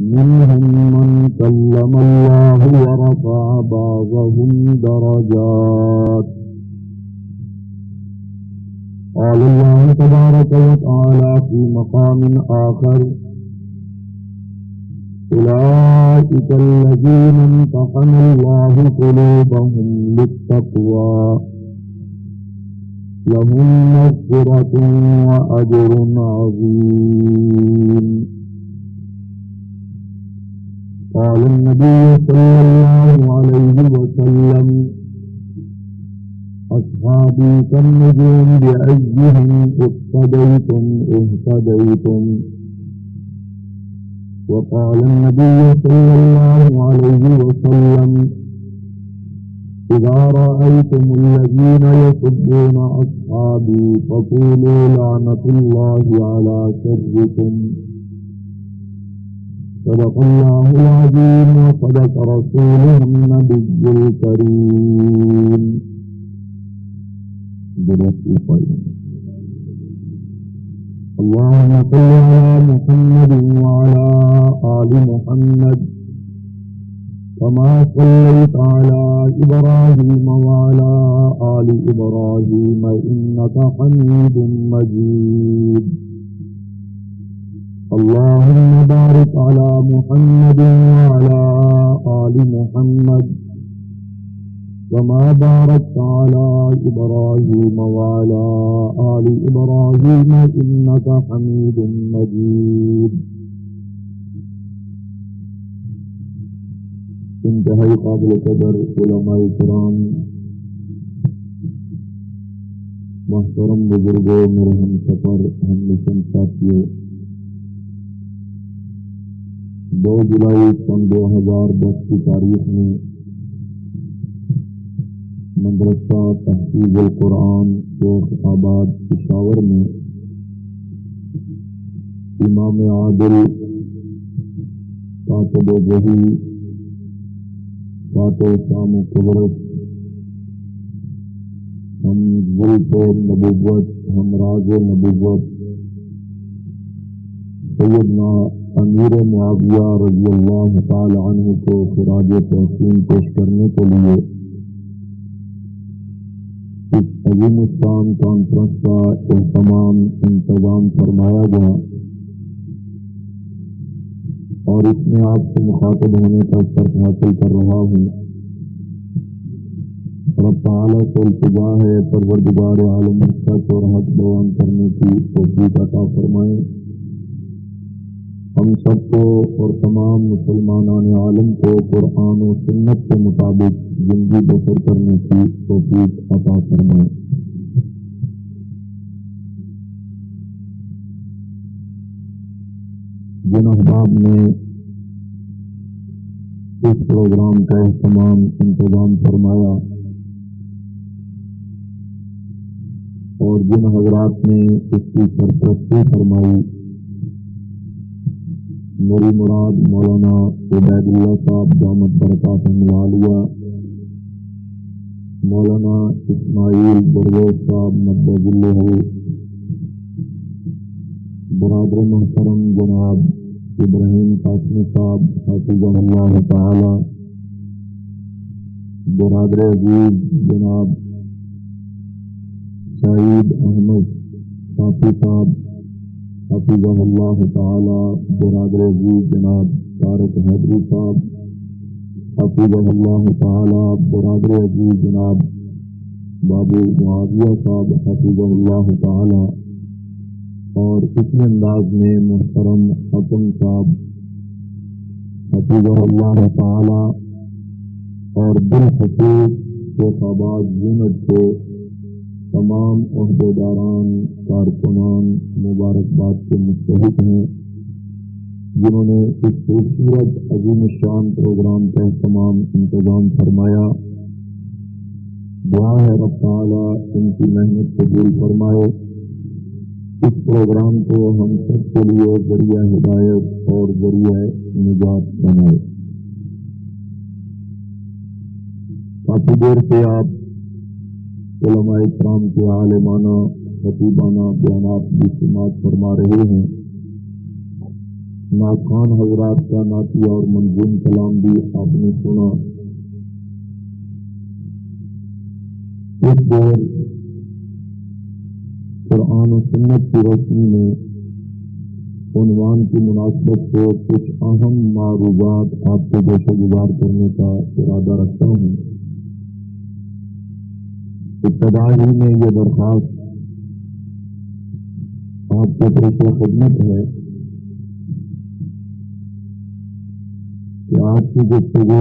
منهم من كلم الله ورفع بعضهم درجات. قال الله تبارك وتعالى في مقام آخر: أولئك الذين امتحن الله قلوبهم للتقوى لهم مغفرة وأجر عظيم. قال النبي صلى الله عليه وسلم: أصحابي كالنجوم بأيهم اقتديتم اهتديتم. وقال النبي صلى الله عليه وسلم: إذا رأيتم الذين يسبون أصحابي فقولوا لعنة الله على شركم. صدق الله العظيم وصدق رسوله النبي الكريم. اللهم صل على محمد وعلى آل محمد كما صليت على إبراهيم وعلى آل إبراهيم إنك حميد مجيد. اللهم بارك على محمد وعلى آل محمد كما باركت على إبراهيم وعلى آل إبراهيم إنك حميد مجيد. انتہائی قابل قدر علماء کرام، محترم بزرگوں، میرے ہم سفر، ہم مشن ساتھیوں، 2 جولائی سن 2010 کی تاریخ میں مدرسہ تحفیظ القرآن شیخ آباد پشاور میں امام عادل کاتب و وحی کاتب شام و قدرت ہم ظلف نبوت ہم راز نبوت سیدنا امیر معاویہ رضی اللہ تعالی عنہ کو خراج تحسین پیش کرنے کے لیے اس عظیم الشان کانفرنس کا اہتمام انتظام فرمایا گیا، اور اس میں آپ سے مخاطب ہونے کا شرف حاصل کر رہا ہوں۔ رب تعالیٰ سے التجا ہے پروردگار عالم سچ اور حق بیان کرنے کی توفیق عطا فرمائیں، ہم سب کو اور تمام مسلمانان عالم کو قرآن و سنت کے مطابق زندگی بسر کرنے کی توفیق عطا فرمائیں۔ جن احباب نے اس پروگرام کا اہتمام انتظام فرمایا اور جن حضرات نے اس کی سرپرستی فرمائی، میری مراد مولانا عبید اللہ صاحب دامت برکاتہ العالیہ، مولانا اسماعیل درویش صاحب مدد اللہ، برادر محترم جناب ابراہیم قاسمی صاحب حفظہ اللہ تعالی، برادر عزیز جناب سعید احمد صافی صاحب حفظہ اللہ تعالی، برادر عزیز جناب طارق حیدری صاحب حفظہ اللہ تعالی، برادر عزیز جناب بابو معاویہ صاحب حفظہ اللہ تعالی، اور اسی انداز میں محترم حکم صاحب حفظہ اللہ تعالی، اور بالخصوص شیخ آباد یونٹ کے تمام عہدیداران کارکنان مبارکباد کے مستحق ہیں، جنہوں نے اس خوبصورت عظیم الشان پروگرام کا تمام انتظام فرمایا۔ دعا ہے رب تعالیٰ ان کی محنت قبول فرمائے، اس پروگرام کو ہم سب کے لیے ذریعہ ہدایت اور ذریعہ نجات بنائے۔ کافی دیر سے آپ علماء اکرام کے عالمانہ خطیبانہ بیانات بھی سماعت فرما رہے ہیں، ناخوان حضرات کا نعتیہ اور منظوم کلام بھی آپ نے سنا۔ اس دور قرآن و سنت کی روشنی میں عنوان کی مناسبت سے کچھ اہم معروضات آپ کو گوشت گزار کرنے کا ارادہ رکھتا ہوں۔ ابتدا ہی میں یہ درخواست آپ کے پیش خدمت ہے کہ آج کی گفتگو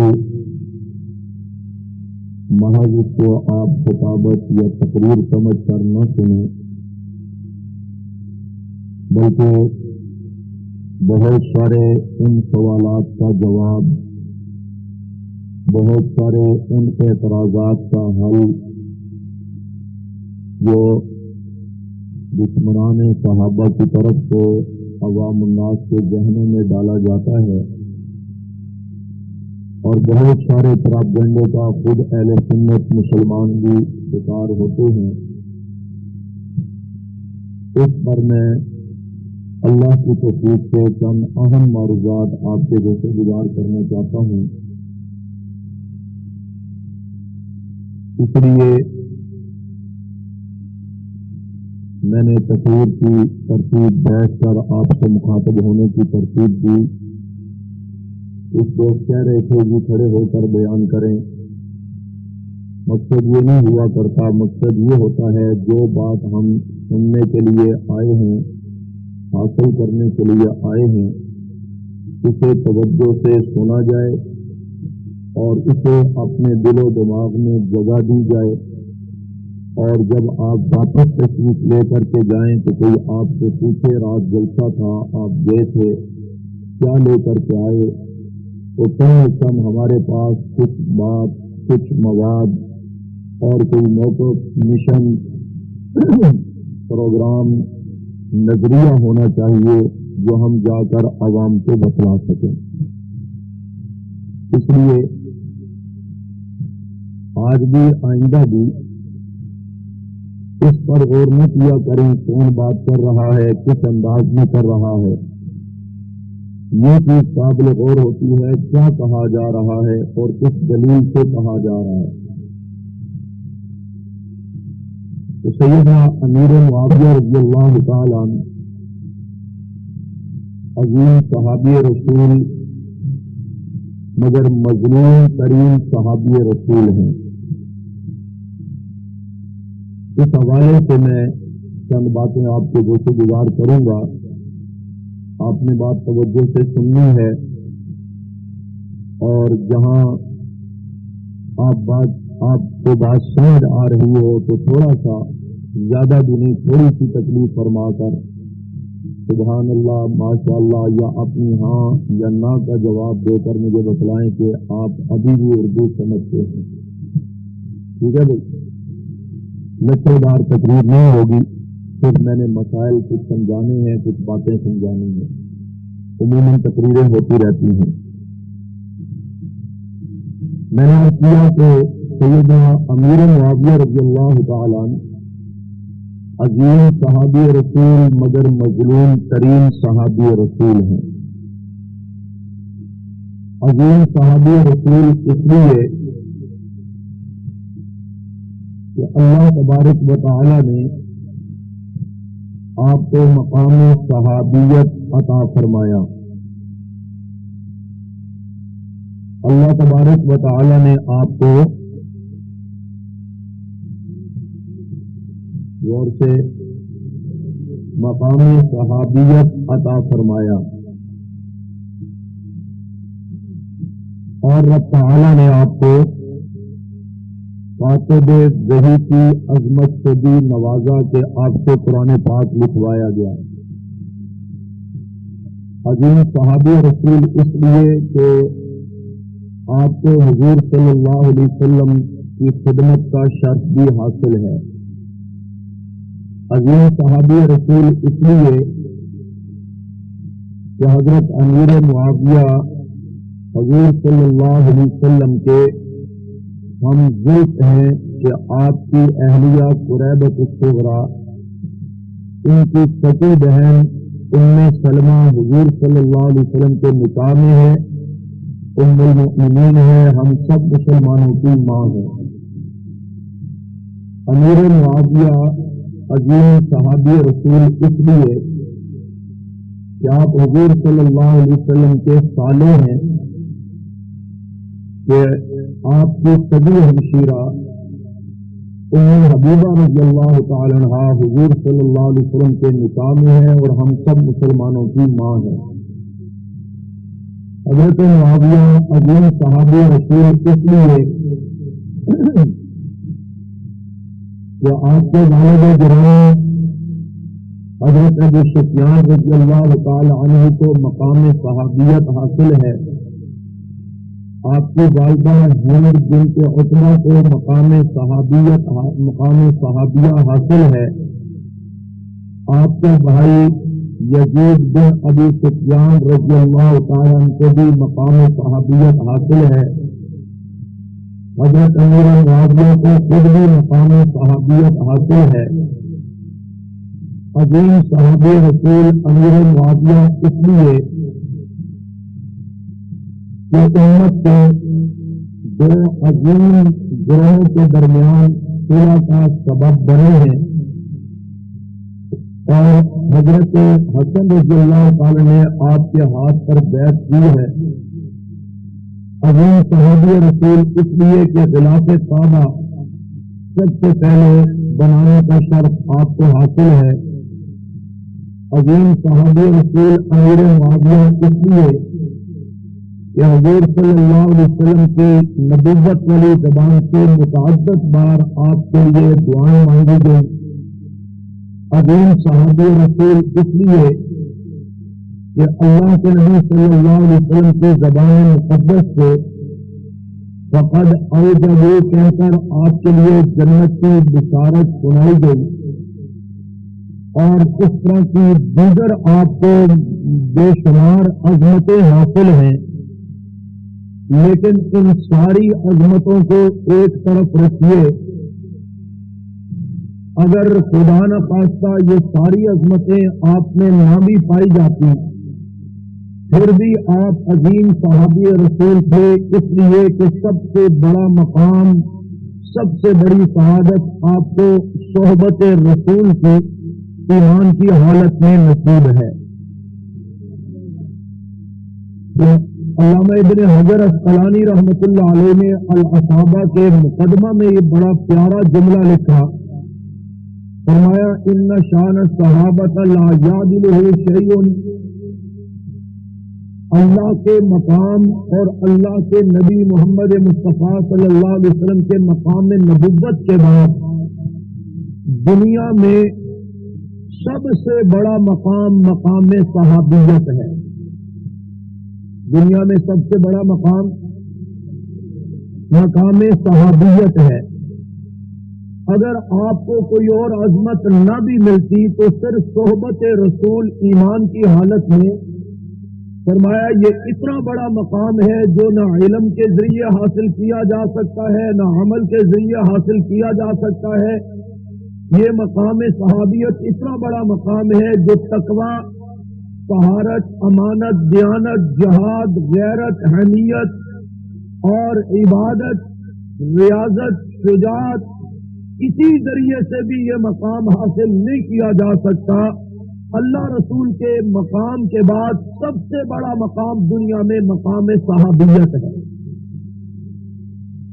محض اس کو آپ خطابت یا تقریر سمجھ کر نہ سنیں، بلکہ بہت سارے ان سوالات کا جواب، بہت سارے ان اعتراضات کا حل جو دشمنان صحابہ کی طرف سے عوام الناس کے ذہنوں میں ڈالا جاتا ہے اور بہت سارے پراپگنڈے کا خود اہل سنت مسلمان بھی شکار ہوتے ہیں، اس پر میں اللہ کی توفیق سے چند اہم معروضات آپ کے گوشت گزار کرنا چاہتا ہوں۔ اس لیے میں نے تقریر کی ترتیب بیٹھ کر آپ سے مخاطب ہونے کی ترتیب دی۔ اس دوست کہہ رہے تھے کہ کھڑے ہو کر بیان کریں، مقصد یہ نہیں ہوا کرتا، مقصد یہ ہوتا ہے جو بات ہم سننے کے لیے آئے ہیں، حاصل کرنے کے لیے آئے ہیں، اسے توجہ سے سنا جائے اور اسے اپنے دل و دماغ میں جگہ دی جائے، اور جب آپ واپس تشریف لے کر کے جائیں تو کوئی آپ سے پوچھے رات جلسہ تھا، آپ گئے تھے، کیا لے کر کے آئے، تو کم از کم ہمارے پاس کچھ بات، کچھ مواد اور کوئی موقف، مشن، پروگرام، نظریہ ہونا چاہیے جو ہم جا کر عوام کو بتلا سکیں۔ اس لیے آج بھی آئندہ بھی اس پر غور نہ کیا کریں کون بات کر رہا ہے، کس انداز میں کر رہا ہے، یہ چیز قابل غور ہوتی ہے کیا کہا جا رہا ہے اور کس دلیل سے کہا جا رہا ہے۔ تو سیدنا امیر معاویہ رضی اللہ تعالیٰ عنہ عظیم صحابی رسول مگر مظلوم ترین صحابی رسول ہیں۔ اس حوالے سے میں چند باتیں آپ کو گوشت گزار کروں گا، آپ نے بات توجہ سے سننی ہے، اور جہاں آپ کو بات سمجھ آ رہی ہو تو تھوڑا سا زیادہ بھی نہیں، تھوڑی سی تکلیف فرما کر سبحان اللہ، ماشاء اللہ یا اپنی ہاں یا نہ کا جواب دے کر مجھے بتلائیں کہ آپ ابھی بھی اردو سمجھتے ہیں۔ ٹھیک ہے بھائی، لچھے دار تقریر نہیں ہوگی، صرف میں نے مسائل کچھ سمجھانے ہیں، کچھ باتیں سمجھانی ہیں، عموماً تقریریں ہوتی رہتی ہیں۔ میں نے کیا کہ سیدنا امیر معاویہ رضی اللہ تعالیٰ عنہ عظیم صحابی رسول مگر مظلوم ترین صحابی رسول ہیں۔ عظیم صحابی رسول اس لیے کہ اللہ تبارک و تعالی نے آپ کو مقام صحابیت عطا فرمایا۔ اللہ تبارک و تعالی نے آپ کو غور سے مقام صحابیت عطا فرمایا، اور رب تعالی نے آپ کو کاتب وحی کی عظمت سے بھی نوازا کہ آپ سے قرآن پاک لکھوایا گیا۔ عظیم صحابی رسول اس لیے کہ آپ کو حضور صلی اللہ علیہ وسلم کی خدمت کا شرف بھی حاصل ہے۔ عظیم صحابی رسول اس لیے کہ حضرت امیر معاویہ حضور صلی اللہ علیہ وسلم کے ہم زلف ہیں کہ آپ کی اہلیہ قریبۃ الصغریٰ، ان کی سکی بہن سلمہ حضور صلی اللہ علیہ وسلم کے نکاح میں ہے، المؤمنین ہے، ہم سب مسلمانوں کی ماں ہے۔ امیر معاویہ عظیم صحابی رسول اس لیے کہ آپ حضور صلی اللہ علیہ وسلم کے سالے ہیں کہ آپ کی سگی ہمشیرہ ام حبیبہ رضی اللہ تعالی عنہ حضور صلی اللہ علیہ وسلم کے نکاح میں ہے اور ہم سب مسلمانوں کی ماں ہے۔ حضرت معاویہ عظیم صحابی رسول اس لیے کہ آپ کے والد گرامی حضرت ابو سفیان رضی اللہ تعالی عنہ کو مقام صحابیت حاصل ہے، آپ کی والدہ ہند بنت عتبہ کو مقام صحابیہ حاصل ہے، آپ کے بھائی یزید بن ابی سفیان رضی اللہ تعالی عنہ کو بھی مقام صحابیت حاصل ہے، حضرت امیر معاویہ کو خود بھی مقام صحابیت حاصل ہے۔ عظیم صحابی رسول امیر معاویہ اس لیے کہ امت کے دو عظیم گروہوں کے درمیان صلح کا سبب بنے ہیں، اور حضرت حسن رضی اللہ تعالی نے آپ کے ہاتھ پر بیعت کی ہے۔ عظیم صحابی رسول اس لیے کہ خلاف کعبہ سب سے پہلے بنانے کا شرف آپ کو حاصل ہے۔ عظیم صحابی رسول امیر معاویہ اس لیے کہ حضور صلی اللہ علیہ وسلم کی نبوت والی زبان سے متعدد بار آپ کے لیے دعائیں مانگی گئی۔ عظیم صحابی رسول اس لیے کہ اللہ کے نبی صلی اللہ علیہ وسلم کی زبان مقدس سے فقد اوجبوا کہہ کر آپ کے لیے جنت کی بشارت سنائی گئی، اور اس طرح کی دیگر آپ کو بے شمار عظمتیں حاصل ہیں، لیکن ان ساری عظمتوں کو ایک طرف رکھیے، اگر خدا نہ خواستہ یہ ساری عظمتیں آپ میں نہ بھی پائی جاتی پھر بھی آپ عظیم صحابی رسول تھے، اس لیے کہ سب سے بڑا مقام، سب سے بڑی سعادت آپ کو صحبت رسول کی ایمان کی حالت میں نصیب ہے۔ علامہ ابن حجر عسقلانی رحمۃ اللہ علیہ نے الاصابہ کے مقدمہ میں یہ بڑا پیارا جملہ لکھا، فرمایا ان شان الصحابۃ لا یعدلہ شیء، اللہ کے مقام اور اللہ کے نبی محمد مصطفیٰ صلی اللہ علیہ وسلم کے مقام نبوت کے بعد دنیا میں سب سے بڑا مقام صحابیت ہے۔ دنیا میں سب سے بڑا مقام صحابیت ہے۔ اگر آپ کو کوئی اور عظمت نہ بھی ملتی تو صرف صحبت رسول ایمان کی حالت میں، فرمایا یہ اتنا بڑا مقام ہے جو نہ علم کے ذریعے حاصل کیا جا سکتا ہے نہ عمل کے ذریعے حاصل کیا جا سکتا ہے۔ یہ مقام صحابیت اتنا بڑا مقام ہے جو تقوی، طہارت، امانت، دیانت، جہاد، غیرت، حمیت اور عبادت، ریاضت، شجاعت، اسی ذریعے سے بھی یہ مقام حاصل نہیں کیا جا سکتا۔ اللہ رسول کے مقام کے بعد سب سے بڑا مقام دنیا میں مقام صحابیت ہے،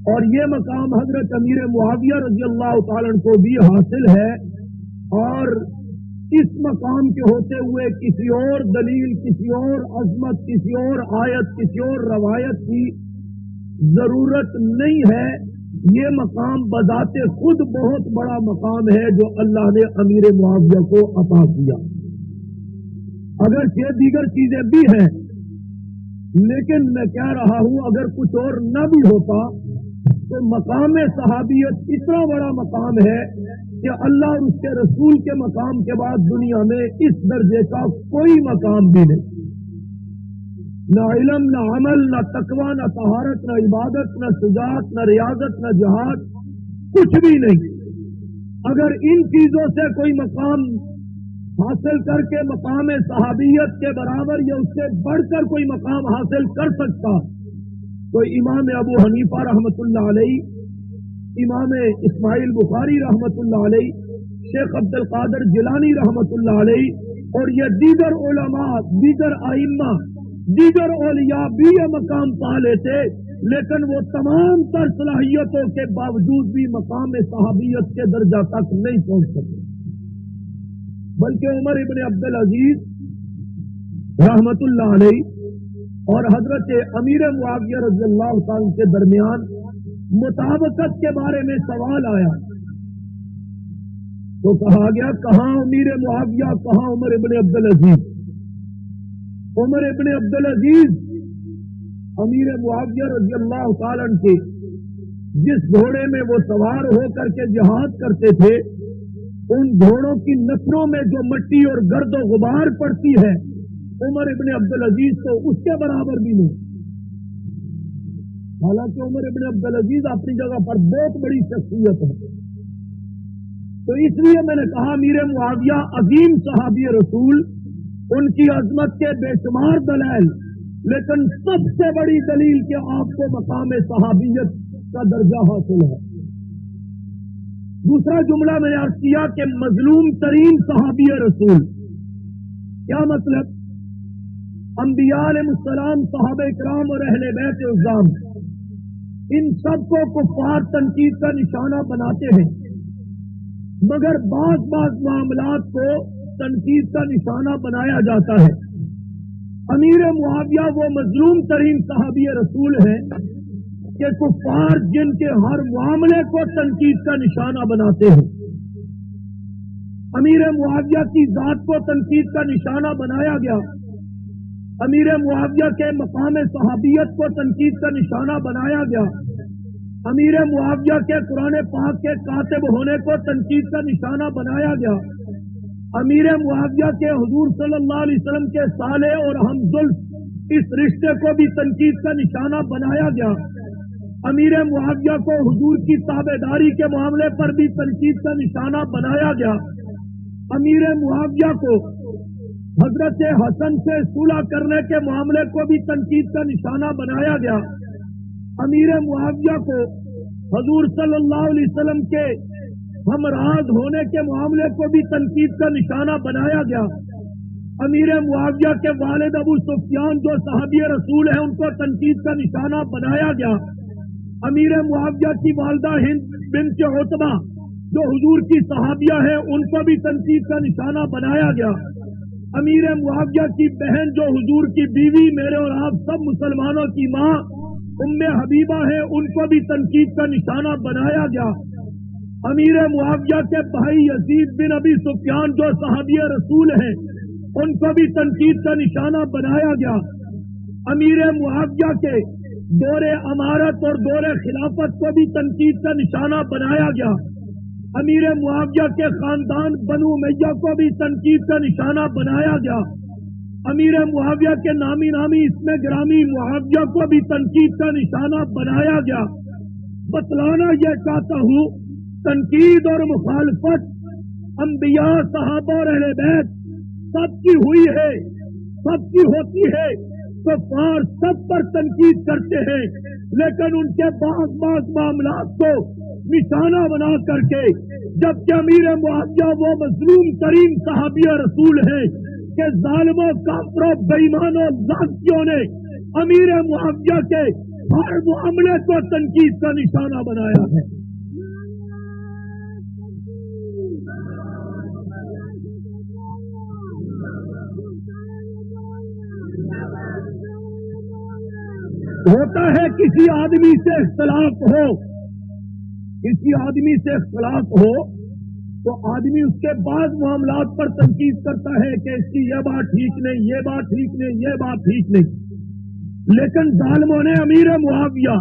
اور یہ مقام حضرت امیر معاویہ رضی اللہ تعالیٰ عنہ کو بھی حاصل ہے، اور اس مقام کے ہوتے ہوئے کسی اور دلیل، کسی اور عظمت، کسی اور آیت، کسی اور روایت کی ضرورت نہیں ہے۔ یہ مقام بذات خود بہت بڑا مقام ہے جو اللہ نے امیر معاویہ کو عطا کیا۔ اگرچہ دیگر چیزیں بھی ہیں، لیکن میں کہہ رہا ہوں اگر کچھ اور نہ بھی ہوتا تو مقام صحابیت اتنا بڑا مقام ہے کہ اللہ اور اس کے رسول کے مقام کے بعد دنیا میں اس درجے کا کوئی مقام بھی نہیں، نہ علم، نہ عمل، نہ تقوی، نہ طہارت، نہ عبادت، نہ شجاعت، نہ ریاضت، نہ جہاد، کچھ بھی نہیں۔ اگر ان چیزوں سے کوئی مقام حاصل کر کے مقام صحابیت کے برابر یا اس سے بڑھ کر کوئی مقام حاصل کر سکتا تو امام ابو حنیفہ رحمۃ اللہ علیہ، امام اسماعیل بخاری رحمۃ اللہ علیہ، شیخ عبد القادر جیلانی رحمۃ اللہ علیہ اور یہ دیگر علماء، دیگر ائمہ، دیگر اولیاء بھی یہ مقام پا لیتے، لیکن وہ تمام تر صلاحیتوں کے باوجود بھی مقام صحابیت کے درجہ تک نہیں پہنچ سکے، بلکہ عمر ابن عبد العزیز رحمۃ اللہ علیہ اور حضرت امیر معاویہ رضی اللہ تعالی کے درمیان مطابقت کے بارے میں سوال آیا تو کہا گیا کہاں امیر معاویہ، کہاں عمر ابن عبد العزیز؟ عمر ابن عبد العزیز امیر معاویہ رضی اللہ تعالی عنہ کے جس گھوڑے میں وہ سوار ہو کر کے جہاد کرتے تھے، ان گھوڑوں کی نسلوں میں جو مٹی اور گرد و غبار پڑتی ہے، عمر ابن عبد العزیز تو اس کے برابر بھی نہیں۔ حالانکہ عمر ابن عبد العزیز اپنی جگہ پر بہت بڑی شخصیت ہے، تو اس لیے میں نے کہا امیر معاویہ عظیم صحابی رسول، ان کی عظمت کے بے شمار دلائل، لیکن سب سے بڑی دلیل کہ آپ کو مقام صحابیت کا درجہ حاصل ہے۔ دوسرا جملہ میں نے عرض کیا کہ مظلوم ترین صحابی رسول، کیا مطلب؟ انبیاء علیہ السلام، صحابہ کرام اور اہل بیت عظام، ان سب کو کفار تنقید کا نشانہ بناتے ہیں، مگر بعض معاملات کو تنقید کا نشانہ بنایا جاتا ہے۔ امیر معاویہ وہ مظلوم ترین صحابی رسول ہیں کہ کفار جن کے ہر معاملے کو تنقید کا نشانہ بناتے ہیں۔ امیر معاویہ کی ذات کو تنقید کا نشانہ بنایا گیا، امیر معاویہ کے مقام صحابیت کو تنقید کا نشانہ بنایا گیا، امیر معاویہ کے قرآن پاک کے کاتب ہونے کو تنقید کا نشانہ بنایا گیا، امیر معاویہ کے حضور صلی اللہ علیہ وسلم کے صالح اور ہمزلف اس رشتے کو بھی تنقید کا نشانہ بنایا گیا، امیر معاویہ کو حضور کی تابعداری کے معاملے پر بھی تنقید کا نشانہ بنایا گیا، امیر معاویہ کو حضرت حسن سے صلح کرنے کے معاملے کو بھی تنقید کا نشانہ بنایا گیا، امیر معاویہ کو حضور صلی اللہ علیہ وسلم کے ہمراز ہونے کے معاملے کو بھی تنقید کا نشانہ بنایا گیا، امیر معاویہ کے والد ابو سفیان جو صحابی رسول ہیں ان کو تنقید کا نشانہ بنایا گیا، امیر معاویہ کی والدہ ہند بنت عتبہ جو حضور کی صحابیہ ہیں ان کو بھی تنقید کا نشانہ بنایا گیا، امیر معاویہ کی بہن جو حضور کی بیوی، میرے اور آپ سب مسلمانوں کی ماں ام حبیبہ ہے، ان کو بھی تنقید کا نشانہ بنایا گیا، امیر معاویہ کے بھائی یزید بن ابی سفیان جو صحابی رسول ہیں ان کو بھی تنقید کا نشانہ بنایا گیا، امیر معاویہ کے دور امارت اور دور خلافت کو بھی تنقید کا نشانہ بنایا گیا، امیر معاویہ کے خاندان بنو امیہ کو بھی تنقید کا نشانہ بنایا گیا، امیر معاویہ کے نامی اسم گرامی معاویہ کو بھی تنقید کا نشانہ بنایا گیا۔ بتلانا یہ چاہتا ہوں تنقید اور مخالفت انبیاء، صحابہ اور اہل بیت سب کی ہوئی ہے، سب کی ہوتی ہے، کفار سب پر تنقید کرتے ہیں، لیکن ان کے بعض معاملات کو نشانہ بنا کر کے، جبکہ امیر معاویہ وہ مظلوم ترین صحابی رسول ہیں کہ ظالموں، کافروں، بے ایمانوں، ظالموں نے امیر معاویہ کے ہر معاملے کو تنقید کا نشانہ بنایا ہے۔ ہوتا ہے کسی آدمی سے اختلاف ہو، کسی آدمی سے اختلاف ہو تو آدمی اس کے بعض معاملات پر تنقید کرتا ہے کہ اس کی یہ بات ٹھیک نہیں، یہ بات ٹھیک نہیں، یہ بات ٹھیک نہیں، لیکن ظالموں نے امیر معاویہ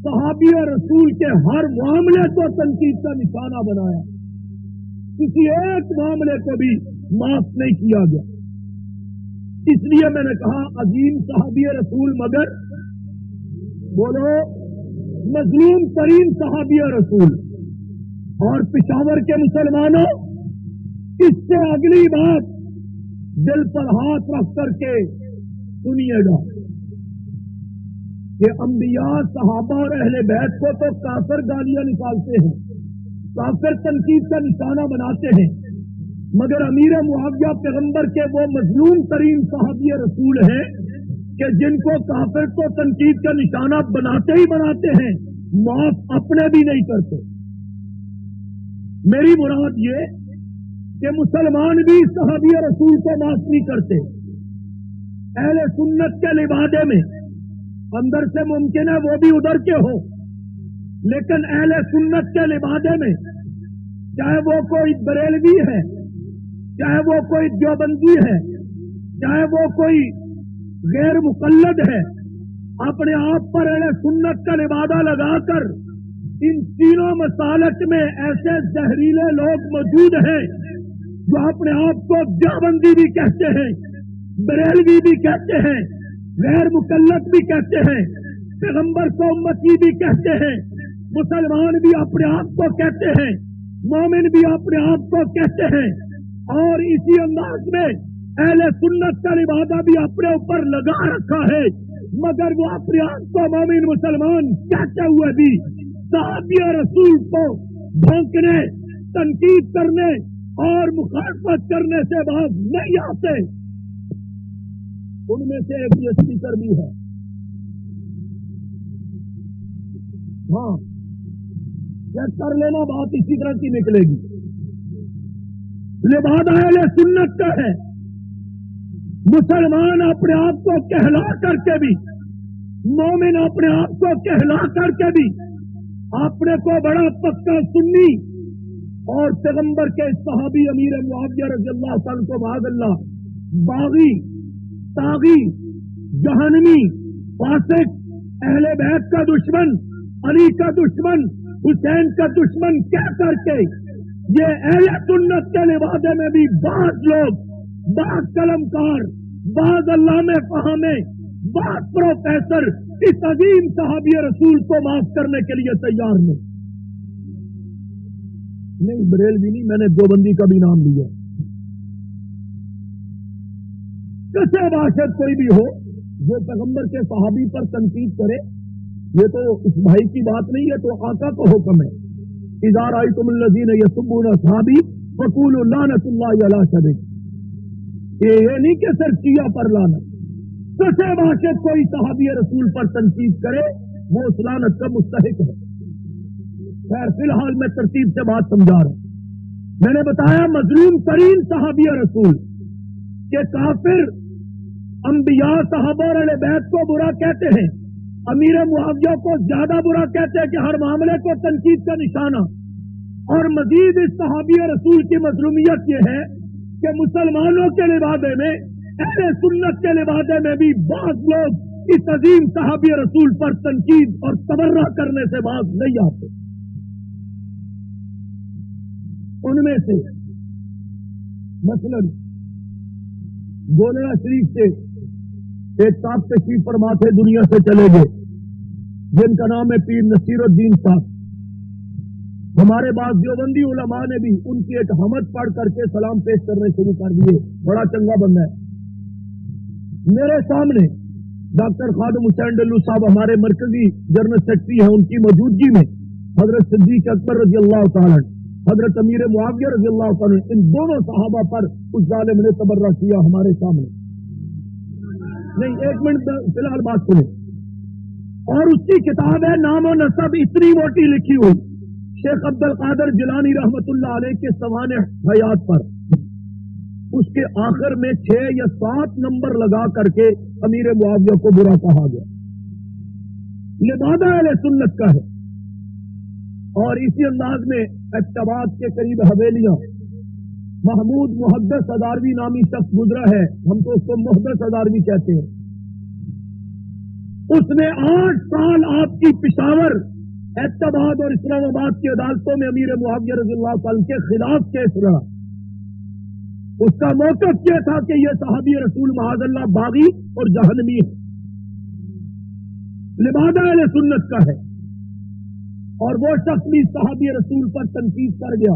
صحابی اور رسول کے ہر معاملے کو تنقید کا نشانہ بنایا، کسی ایک معاملے کو بھی معاف نہیں کیا گیا۔ اس لیے میں نے کہا عظیم صحابی رسول، مگر بولو مظلوم ترین صحابی رسول، اور پشاور کے مسلمانوں اس سے اگلی بات دل پر ہاتھ رکھ کر کے سنیے گا کہ انبیاء صحابہ اور اہل بیت کو تو کافر گالیاں نکالتے ہیں، کافر تنقید کا نشانہ بناتے ہیں، مگر امیر معاویہ پیغمبر کے وہ مظلوم ترین صحابی رسول ہیں کہ جن کو کافر تو تنقید کا نشانہ بناتے ہی بناتے ہیں، معاف اپنے بھی نہیں کرتے۔ میری مراد یہ کہ مسلمان بھی صحابی رسول کو معاف نہیں کرتے۔ اہل سنت کے لبادے میں اندر سے ممکن ہے وہ بھی ادھر کے ہو، لیکن اہل سنت کے لبادے میں چاہے وہ کوئی بریلوی ہے، چاہے وہ کوئی دیوبندی ہے، چاہے وہ کوئی غیر مقلد ہے، اپنے آپ پر اہل سنت کا لبادہ لگا کر ان تینوں مسالک میں ایسے زہریلے لوگ موجود ہیں جو اپنے آپ کو دیوبندی بھی کہتے ہیں، بریلوی بھی کہتے ہیں، غیر مقلد بھی کہتے ہیں، پیغمبر کو امتی بھی کہتے ہیں، مسلمان بھی اپنے آپ کو کہتے ہیں، مومن بھی اپنے آپ کو کہتے ہیں، اور اسی انداز میں اہل سنت کا لبادہ بھی اپنے اوپر لگا رکھا ہے، مگر وہ اپنے آپ کو مومن مسلمان کہتے ہوئے بھی صحابی رسول کو بھونکنے، تنقید کرنے اور مخالفت کرنے سے باز نہیں آتے۔ ان میں سے ایک یہ اسپیکر بھی ہے، ہاں چیک کر لینا، بات اسی طرح کی نکلے گی۔ لبادہ اہل سنت کا ہے، مسلمان اپنے آپ کو کہلا کر کے بھی، مومن اپنے آپ کو کہلا کر کے بھی اپنے کو بڑا پکا سنی اور پیغمبر کے صحابی امیر معاویہ رضی اللہ تعالیٰ کو معاذ اللہ باغی، طاغی، جہنمی، فاسق، اہل بیت کا دشمن، علی کا دشمن، حسین کا دشمن کہہ کر کے یہ اہل سنت کے لبادے میں بھی بعض لوگ، بعض قلمکار، بعض علامہ فہامے، بعض پروفیسر اس عظیم صحابی رسول کو معاف کرنے کے لیے تیار نہیں، بریلوی نہیں، میں نے دیوبندی کا بھی نام لیا۔ کسے باشد کوئی بھی ہو جو پیغمبر کے صحابی پر تنقید کرے، یہ تو اس بھائی کی بات نہیں ہے، تو آقا کا حکم ہے، اذا رأیتم الذین یسبون اصحابی فقولوا لعنۃ اللہ علی شبیب۔ یہ نہیں کہ صرف شیعہ پر لعنت، کسے باشد کوئی صحابی رسول پر تنقید کرے وہ اس لعنت کا مستحق ہے۔ خیر فی الحال میں ترتیب سے بات سمجھا رہا ہوں۔ میں نے بتایا مظلوم ترین صحابی رسول کہ کافر انبیاء صحابہ اور اہل بیت کو برا کہتے ہیں، امیر معاویہ کو زیادہ برا کہتے ہیں کہ ہر معاملے کو تنقید کا نشانہ، اور مزید اس صحابی رسول کی مظلومیت یہ ہے کہ مسلمانوں کے لبادے میں، اہل سنت کے لبادے میں بھی بعض لوگ اس عظیم صحابی رسول پر تنقید اور تبرہ کرنے سے باز نہیں آتے۔ ان میں سے مثلاً گولڑا شریف سے ایک صاحب تشریف فرما تھے، دنیا سے چلے گئے، جن کا نام ہے پیر نصیر الدین صاحب۔ ہمارے بعض دیوبندی علماء نے بھی ان کی ایک حمد پڑھ کر کے سلام پیش کرنے شروع کر دیے، بڑا چنگا بندہ ہے۔ میرے سامنے ڈاکٹر خادم حسین ڈلو صاحب ہمارے مرکزی جنرل سیکرٹری ہیں، ان کی موجودگی میں حضرت صدیق اکبر رضی اللہ تعالیٰ، حضرت امیر معاویہ رضی اللہ تعالیٰ، ان دونوں صحابہ پر اس ظالم نے تبرہ کیا ہمارے سامنے۔ نہیں ایک منٹ فی الحال بات سنیں، اور اس کی کتاب ہے نام و نسب اتنی موٹی لکھی ہوئی، شیخ عبد القادر جیلانی رحمت اللہ علیہ کے سوانح حیات پر، اس کے آخر میں 6 یا 7 نمبر لگا کر کے امیر معاویہ کو برا کہا گیا۔ لبادہ اہل سنت کا ہے، اور اسی انداز میں اکتباد کے قریب حویلیاں، محمود محدث اداروی نامی شخص گزرا ہے، ہم تو اس کو محدث اداروی کہتے ہیں، اس نے 8 سال آپ کی پشاور، اکتباد اور اسلام آباد کی عدالتوں میں امیر معاویہ رضی اللہ تعالیٰ کے خلاف کیس لڑا۔ اس کا موقف یہ تھا کہ یہ صحابی رسول معاذ اللہ باغی اور جہنمی ہے، لبادہ اہل سنت کا ہے، اور وہ شخص بھی صحابی رسول پر تنقید کر گیا،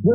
وہ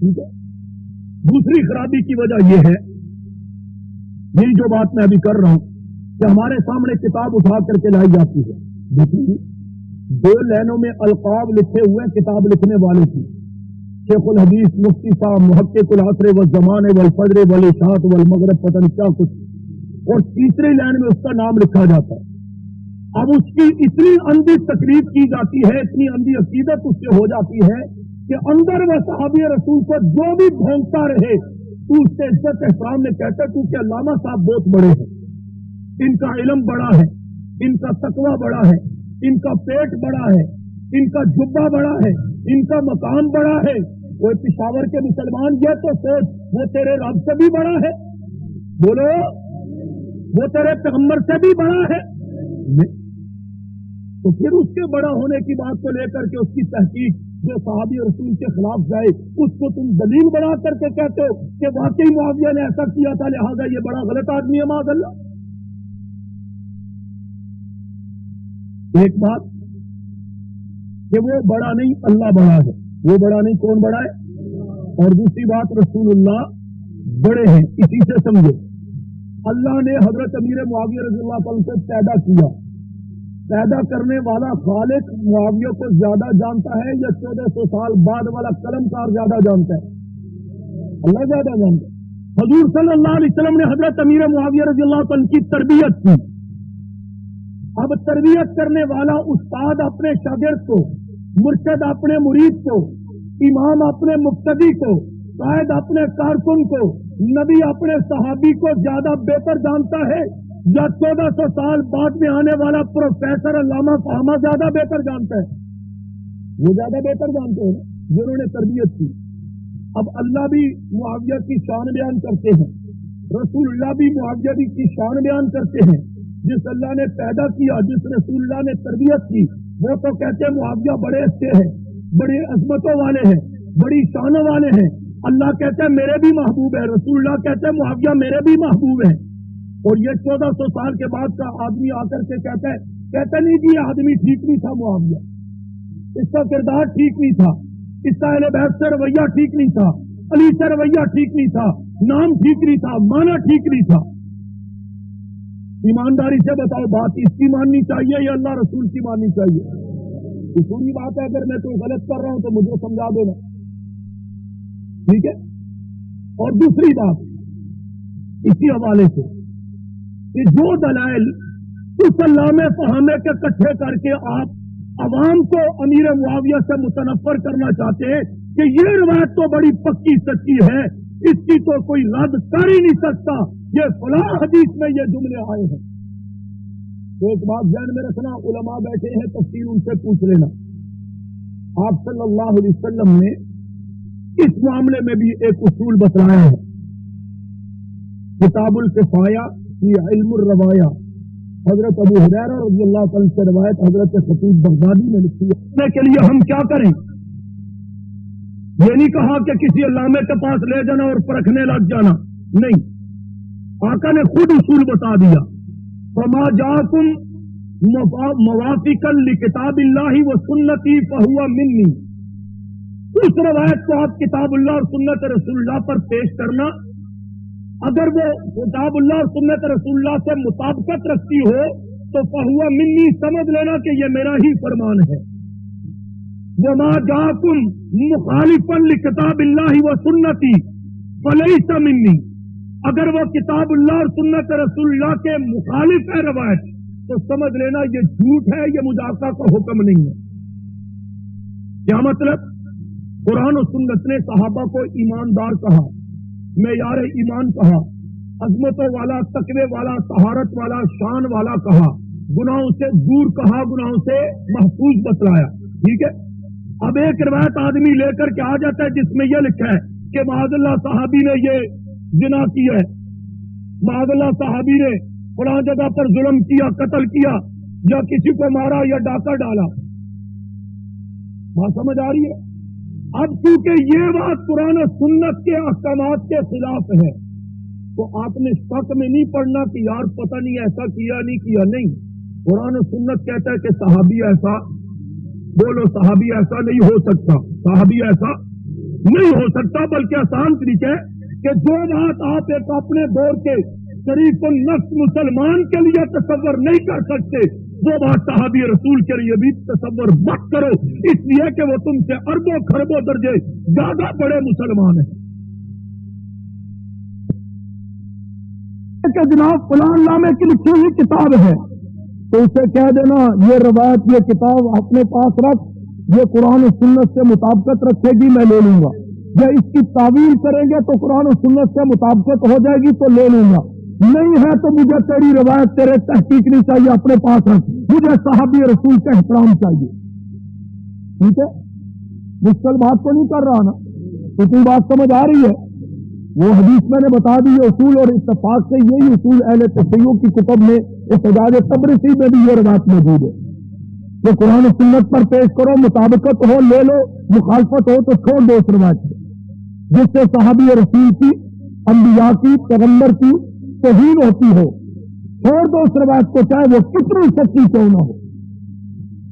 ٹھیک ہے. دوسری خرابی کی وجہ یہ ہے، یہی جو بات میں ابھی کر رہا ہوں کہ ہمارے سامنے کتاب اٹھا کر کے لائی جاتی ہے، دیکھیے 2 لائنوں میں القاب لکھے ہوئے ہیں کتاب لکھنے والے کی، شیخ الحدیث مفتی صاحب محقق العصر والزمان والفجر والاشاعت والمغرب، پتہ نہیں کیا کچھ، اور تیسری لائن میں اس کا نام لکھا جاتا ہے. اب اس کی اتنی اندھی تقریب کی جاتی ہے، اتنی اندھی عقیدت اس سے ہو جاتی ہے کہ اندر وہ صحابی رسول کو جو بھی بھونکتا رہے تو اس سے عزت احترام میں کہتا ہے کیونکہ علامہ صاحب بہت بڑے ہیں، ان کا علم بڑا ہے، ان کا تقوی بڑا ہے، ان کا پیٹ بڑا ہے، ان کا جبہ بڑا ہے، ان کا مقام بڑا ہے. وہ پشاور کے مسلمان یہ تو سوچ وہ تیرے رب سے بھی بڑا ہے، بولو وہ تیرے پیغمبر سے بھی بڑا ہے. تو پھر اس کے بڑا ہونے کی بات کو لے کر کے اس کی تحقیق جو صحابی رسول کے خلاف جائے اس کو تم دلیل بنا کر کے کہتے ہو کہ واقعی معاویہ نے ایسا کیا تھا لہذا یہ بڑا غلط آدمی ہے معاذ اللہ. ایک بات کہ وہ بڑا نہیں اللہ بڑا ہے، وہ بڑا نہیں کون بڑا ہے، اور دوسری بات رسول اللہ بڑے ہیں. اسی سے سمجھو اللہ نے حضرت امیر معاویہ رضی اللہ عنہ کو پیدا کیا، پیدا کرنے والا خالق معاویہ کو زیادہ جانتا ہے یا 1400 سال بعد والا قلم کار زیادہ جانتا ہے؟ اللہ زیادہ جانتا ہے. حضور صلی اللہ علیہ وسلم نے حضرت امیر معاویہ رضی اللہ عنہ کی تربیت کی. اب تربیت کرنے والا استاد اپنے شاگرد کو، مرشد اپنے مرید کو، امام اپنے مقتدی کو، قائد اپنے کارکن کو، نبی اپنے صحابی کو زیادہ بہتر جانتا ہے یا 1400 سال بعد میں آنے والا پروفیسر علامہ فہمہ زیادہ بہتر جانتا ہے؟ وہ زیادہ بہتر جانتے ہیں جنہوں نے تربیت کی. اب اللہ بھی معاویہ کی شان بیان کرتے ہیں، رسول اللہ بھی معاویہ کی شان بیان کرتے ہیں. جس اللہ نے پیدا کیا، جس رسول اللہ نے تربیت کی، وہ تو کہتے ہیں معاویہ بڑے اچھے ہیں، بڑی عظمتوں والے ہیں، بڑی شانوں والے ہیں. اللہ کہتے ہیں میرے بھی محبوب ہے، رسول اللہ کہتے ہیں معاویہ میرے بھی محبوب ہیں. اور یہ 1400 سال کے بعد کا آدمی آ کر کے کہتا نہیں کہ یہ آدمی ٹھیک نہیں تھا، معاویہ اس کا کردار ٹھیک نہیں تھا، اس کا اہل بیت سے رویہ ٹھیک نہیں تھا، علی سے رویہ ٹھیک نہیں تھا، نام ٹھیک نہیں تھا، معنی ٹھیک نہیں تھا. ایمانداری سے بتاؤ بات اس کی ماننی چاہیے یا اللہ رسول کی ماننی چاہیے؟ یہ پوری بات ہے. اگر میں کوئی غلط کر رہا ہوں تو مجھے سمجھا دینا، ٹھیک ہے. اور دوسری بات اسی حوالے سے کہ جو دلائل اس علامہ فہامے کے اکٹھے کر کے آپ عوام کو امیر معاویہ سے متنفر کرنا چاہتے ہیں کہ یہ روایت تو بڑی پکی سچی ہے، اس کی تو کوئی رد کر ہی نہیں سکتا، یہ فلاں حدیث میں یہ جملے آئے ہیں. تو ایک بات ذہن میں رکھنا، علماء بیٹھے ہیں تفصیل ان سے پوچھ لینا. آپ صلی اللہ علیہ وسلم نے اس معاملے میں بھی ایک اصول بتلایا ہے. کتاب الکفایہ فی علم الروایا، حضرت ابو ہریرہ رضی اللہ عنہ سے روایت حضرت خطیب بغدادی نے لکھی ہے. کے لیے ہم کیا کریں؟ یہ نہیں کہا کہ کسی علامے کے پاس لے جانا اور پرکھنے لگ جانا، نہیں، آقا نے خود اصول بتا دیا. فما جاکم موافقا لکتاب اللہ و سنتی فہو منی. اس روایت کو آپ کتاب اللہ اور سنت رسول اللہ پر پیش کرنا، اگر وہ کتاب اللہ اور سنت رسول اللہ سے مطابقت رکھتی ہو تو فہو منی، سمجھ لینا کہ یہ میرا ہی فرمان ہے. وما جاکم مخالفا لکتاب اللہ و سنتی فلیس منی. اگر وہ کتاب اللہ اور سنت رسول اللہ کے مخالف ہے روایت تو سمجھ لینا یہ جھوٹ ہے، یہ مجاہدہ کا حکم نہیں ہے. کیا مطلب؟ قرآن و سنت نے صحابہ کو ایماندار کہا، معیار ایمان کہا، عظمتوں والا، تقوی والا، طہارت والا، شان والا کہا، گناہوں سے دور کہا، گناہوں سے محفوظ بتلایا. ٹھیک ہے. اب ایک روایت آدمی لے کر کے آ جاتا ہے جس میں یہ لکھا ہے کہ معاذ اللہ صحابی نے یہ زنا کیا ہے، معاذ اللہ صحابی نے فلاں جگہ پر ظلم کیا، قتل کیا، یا کسی کو مارا یا ڈاکہ ڈالا. بات سمجھ آ رہی ہے؟ اب چونکہ یہ بات قرآن و سنت کے احکامات کے خلاف ہے تو آپ نے شک میں نہیں پڑھنا کہ یار پتہ نہیں ایسا کیا نہیں کیا. نہیں، قرآن و سنت کہتا ہے کہ صحابی ایسا، بولو صحابی ایسا نہیں ہو سکتا، صحابی ایسا نہیں ہو سکتا، بلکہ آسان طریقہ ہے کہ جو بات آپ ایک اپنے دور کے شریف النفس مسلمان کے لیے تصور نہیں کر سکتے، وہ بات صحابی رسول کے لیے بھی تصور مت کرو، اس لیے کہ وہ تم سے اربوں خربوں درجے زیادہ بڑے مسلمان ہیں۔ کہ جناب فلاں علامے کی لکھی ہوئی کتاب ہے تو اسے کہہ دینا یہ روایت، یہ کتاب اپنے پاس رکھ، یہ قرآن و سنت سے مطابقت رکھے گی میں لے لوں گا، یا اس کی تعویل کریں گے تو قرآن و سنت سے مطابقت ہو جائے گی تو لے لوں گا، نہیں ہے تو مجھے تیری روایت تیرے تحقیق نہیں چاہیے، اپنے پاس رکھ، مجھے صحابی رسول کا احترام چاہیے۔ ٹھیک ہے، مشکل بات تو نہیں کر رہا نا، اتنی بات سمجھ آ رہی ہے؟ وہ حدیث میں نے بتا دی یہ اصول، اور اتفاق سے یہی اصول اہل تشیع کی کتب میں احتجاج تبرسی میں بھی یہ روایت موجود ہے کہ قرآن و سنت پر پیش کرو، مطابقت ہو لے لو، مخالفت ہو تو چھوڑ دو اس روایت سے، جس سے صحابی رسول کی، انبیاء کی، پیغمبر کی توہین ہوتی ہو، چھوڑ دو اس روایت کو چاہے وہ کتنی سچی کیوں نہ ہو،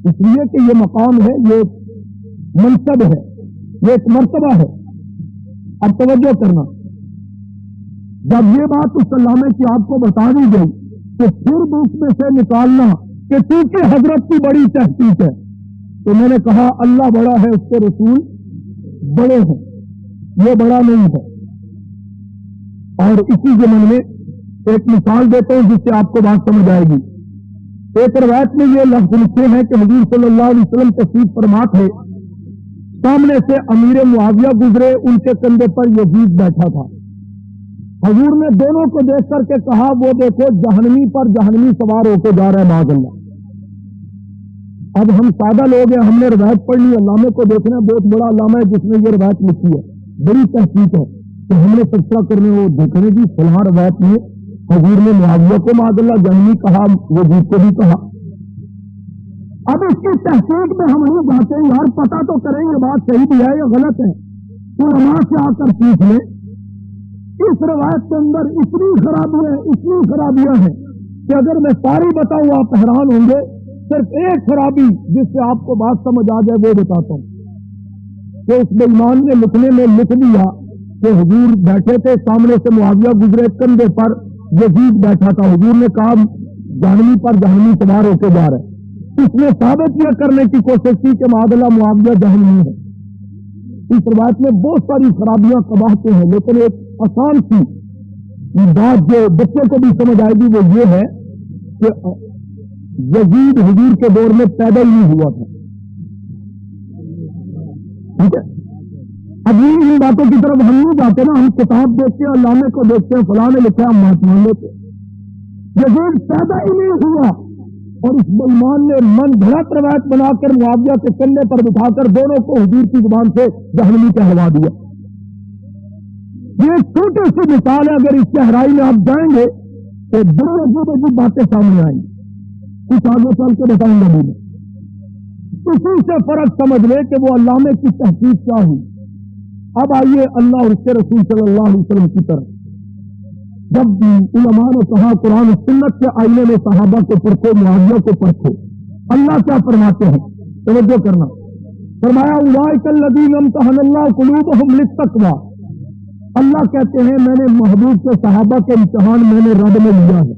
اس لیے کہ یہ مقام ہے، یہ منصب ہے، یہ ایک مرتبہ ہے۔ اب توجہ کرنا، جب یہ بات اس علامے کی آپ کو بتا دی گئی تو پھر بھی اس میں سے نکالنا کہ چونکہ حضرت کی بڑی تحقیق ہے تو میں نے کہا اللہ بڑا ہے، اس کے رسول بڑے ہیں، یہ بڑا نہیں ہے۔ اور اسی ضمن میں ایک مثال دیتا ہوں جس سے آپ کو بات سمجھ آئے گی۔ ایک روایت میں یہ لفظ لکھے ہیں کہ حضور صلی اللہ علیہ وسلم تشریف فرما تھے، سامنے سے امیر معاویہ گزرے، ان کے کندھے پر یزید بیٹھا تھا۔ حضور نے دونوں کو دیکھ کر کے کہا وہ دیکھو جہنمی پر جہنمی سوار ہو کے جا رہا ہے معاذ اللہ۔ اب ہم سادہ لوگ ہیں، ہم نے روایت پڑھ لی، علامے کو دیکھنا بہت بڑا علامہ ہے جس نے یہ روایت لکھی ہے، بڑی تحقیق ہے، تو ہم نے تذکرہ کرنے وہ دیکھنے کی فلاں روایت میں حضور نے معاویہ کو معاذ اللہ جہنمی کہا، یزید کو بھی کہا۔ اب اس کی تحقیق میں ہم نہیں جاتے یار، پتہ تو کریں یہ بات صحیح بھی ہے یا غلط ہے، علماء سے آ کر پوچھ لیں۔ اس روایت کے اندر اتنی خرابیاں ہیں کہ اگر میں ساری بتاؤں آپ حیران ہوں گے، صرف ایک خرابی جس سے آپ کو بات سمجھ آ جائے وہ بتاتا ہوں کہ اس بے ایمان نے لکھنے میں لکھ دیا کہ حضور بیٹھے تھے، سامنے سے معاویہ گزرے، کندھے پر یزید بیٹھا تھا، حضور نے کہا جہنمی پر جہنمی سوار ہو کے جا رہے، اس نے ثابت یہ کرنے کی کوشش کی کہ معاذ اللہ معاویہ جہنمی ہے۔ اس روایت میں بہت ساری خرابیاں قباحتیں ہیں، لیکن ایک آسان سی بات جو بچوں کو بھی سمجھ آئے گی وہ یہ ہے کہ یزید حضور کے دور میں پیدا ہی نہیں ہوا تھا۔ ٹھیک ہے، اب ان باتوں کی طرف ہم نہیں جاتے نا، ہم کتاب دیکھتے ہیں، علامے کو دیکھتے ہیں، فلاں نے لکھا ہم بات مان لیتے۔ یزید پیدا ہی نہیں ہوا، اور اس بےایمان نے من گھڑت روایت بنا کر معاویہ کے کندھے پر بٹھا کر دونوں کو حضور کی زبان سے جہنمی کہلوا دیا۔ یہ چھوٹی سی مثال ہے، اگر اس گہرائی میں آپ جائیں گے تو بڑے عجیب باتیں سامنے آئیں گی، کچھ آگے چل کے بتاؤں گا میں۔ اسی سے فرق سمجھ لے کہ وہ علامے کی تحقیق کیا ہوئی۔ اب آئیے اللہ اور اس کے رسول صلی اللہ علیہ وسلم کی طرف۔ جب علماء نے کہا قرآن و سنت کے آئینے میں صحابہ کو پرکھو، معاویہ کو پرکھو، اللہ کیا فرماتے ہیں؟ توجہ کرنا، فرمایا اولئک الذین امتحن اللہ قلوبہم للتقوی، اللہ کہتے ہیں میں نے محبوب کے صحابہ کے امتحان میں نے رب میں لیا ہے،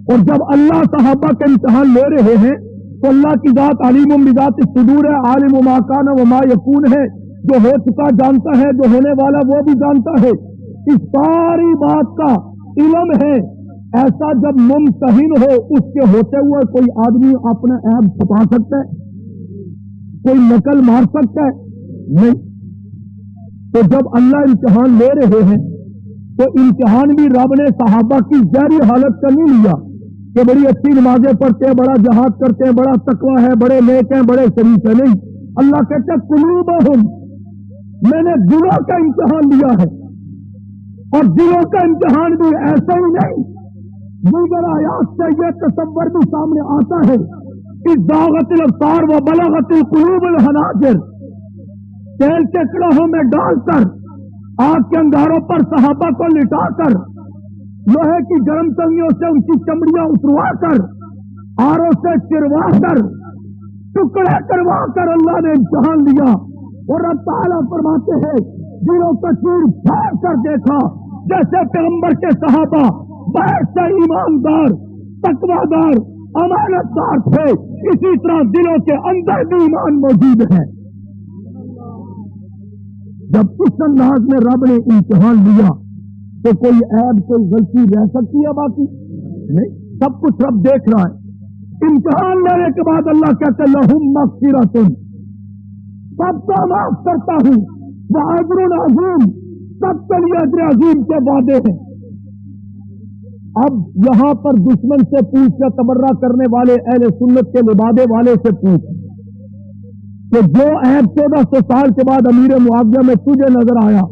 اور جب اللہ صحابہ کے امتحان لے رہے ہیں تو اللہ کی ذات علیم بذات الصدور ہے، عالم ما کان وما یکون ہے، جو ہو چکا جانتا ہے، جو ہونے والا وہ بھی جانتا ہے، اس ساری بات کا علم ہے۔ ایسا جب ممتحن ہو، اس کے ہوتے ہوئے کوئی آدمی اپنا عیب چھپا سکتا ہے؟ کوئی نقل مار سکتا ہے؟ نہیں۔ تو جب اللہ امتحان لے رہے ہیں تو امتحان بھی رب نے صحابہ کی ظاہری حالت کا نہیں لیا کہ بڑی اچھی نمازیں پڑھتے ہیں، بڑا جہاد کرتے ہیں، بڑا تقویٰ ہے، بڑے نیک ہیں، بڑے شریف ہیں، نہیں۔ اللہ کہتا ہے قلوبہم، میں نے دلوں کا امتحان لیا ہے، اور دلوں کا امتحان بھی ایسا ہی نہیں، دیگر آیات سے یہ تصور بھی سامنے آتا ہے کہ ذاغت الابصار و بلغت القلوب الحناجر، تیل کے کڑاہوں میں ڈال کر، آگ کے انگاروں پر صحابہ کو لٹا کر، لوہے کی گرم تنگیوں سے ان کی چمڑیاں اتروا کر، آروں سے چروا کر، ٹکڑے کروا کر اللہ نے امتحان لیا اور رب تعالیٰ فرماتے ہیں دلوں کا چور پھاڑ کر دیکھا، جیسے پیغمبر کے صحابہ بہت سے ایماندار، تقویدار، امانت دار تھے، اسی طرح دلوں کے اندر بھی ایمان موجود ہے۔ جب اس انداز میں رب نے امتحان لیا تو کوئی عیب، کوئی غلطی رہ سکتی ہے باقی نہیں، سب کچھ رب دیکھ رہا ہے۔ امتحان لینے کے بعد اللہ کہتے ہیں لہم مغفرۃ، سب کو معاف کرتا ہوں، وَأَجْرٌ عَظِيمٌ، سب کے لیے اجر عظیم کے وعدے ہیں۔ اب یہاں پر دشمن سے پوچھ یا تبرہ کرنے والے اہل سنت کے لبادے والے سے پوچھ کہ جو عیب 1400 سال کے بعد امیر معاویہ میں تجھے نظر آیا،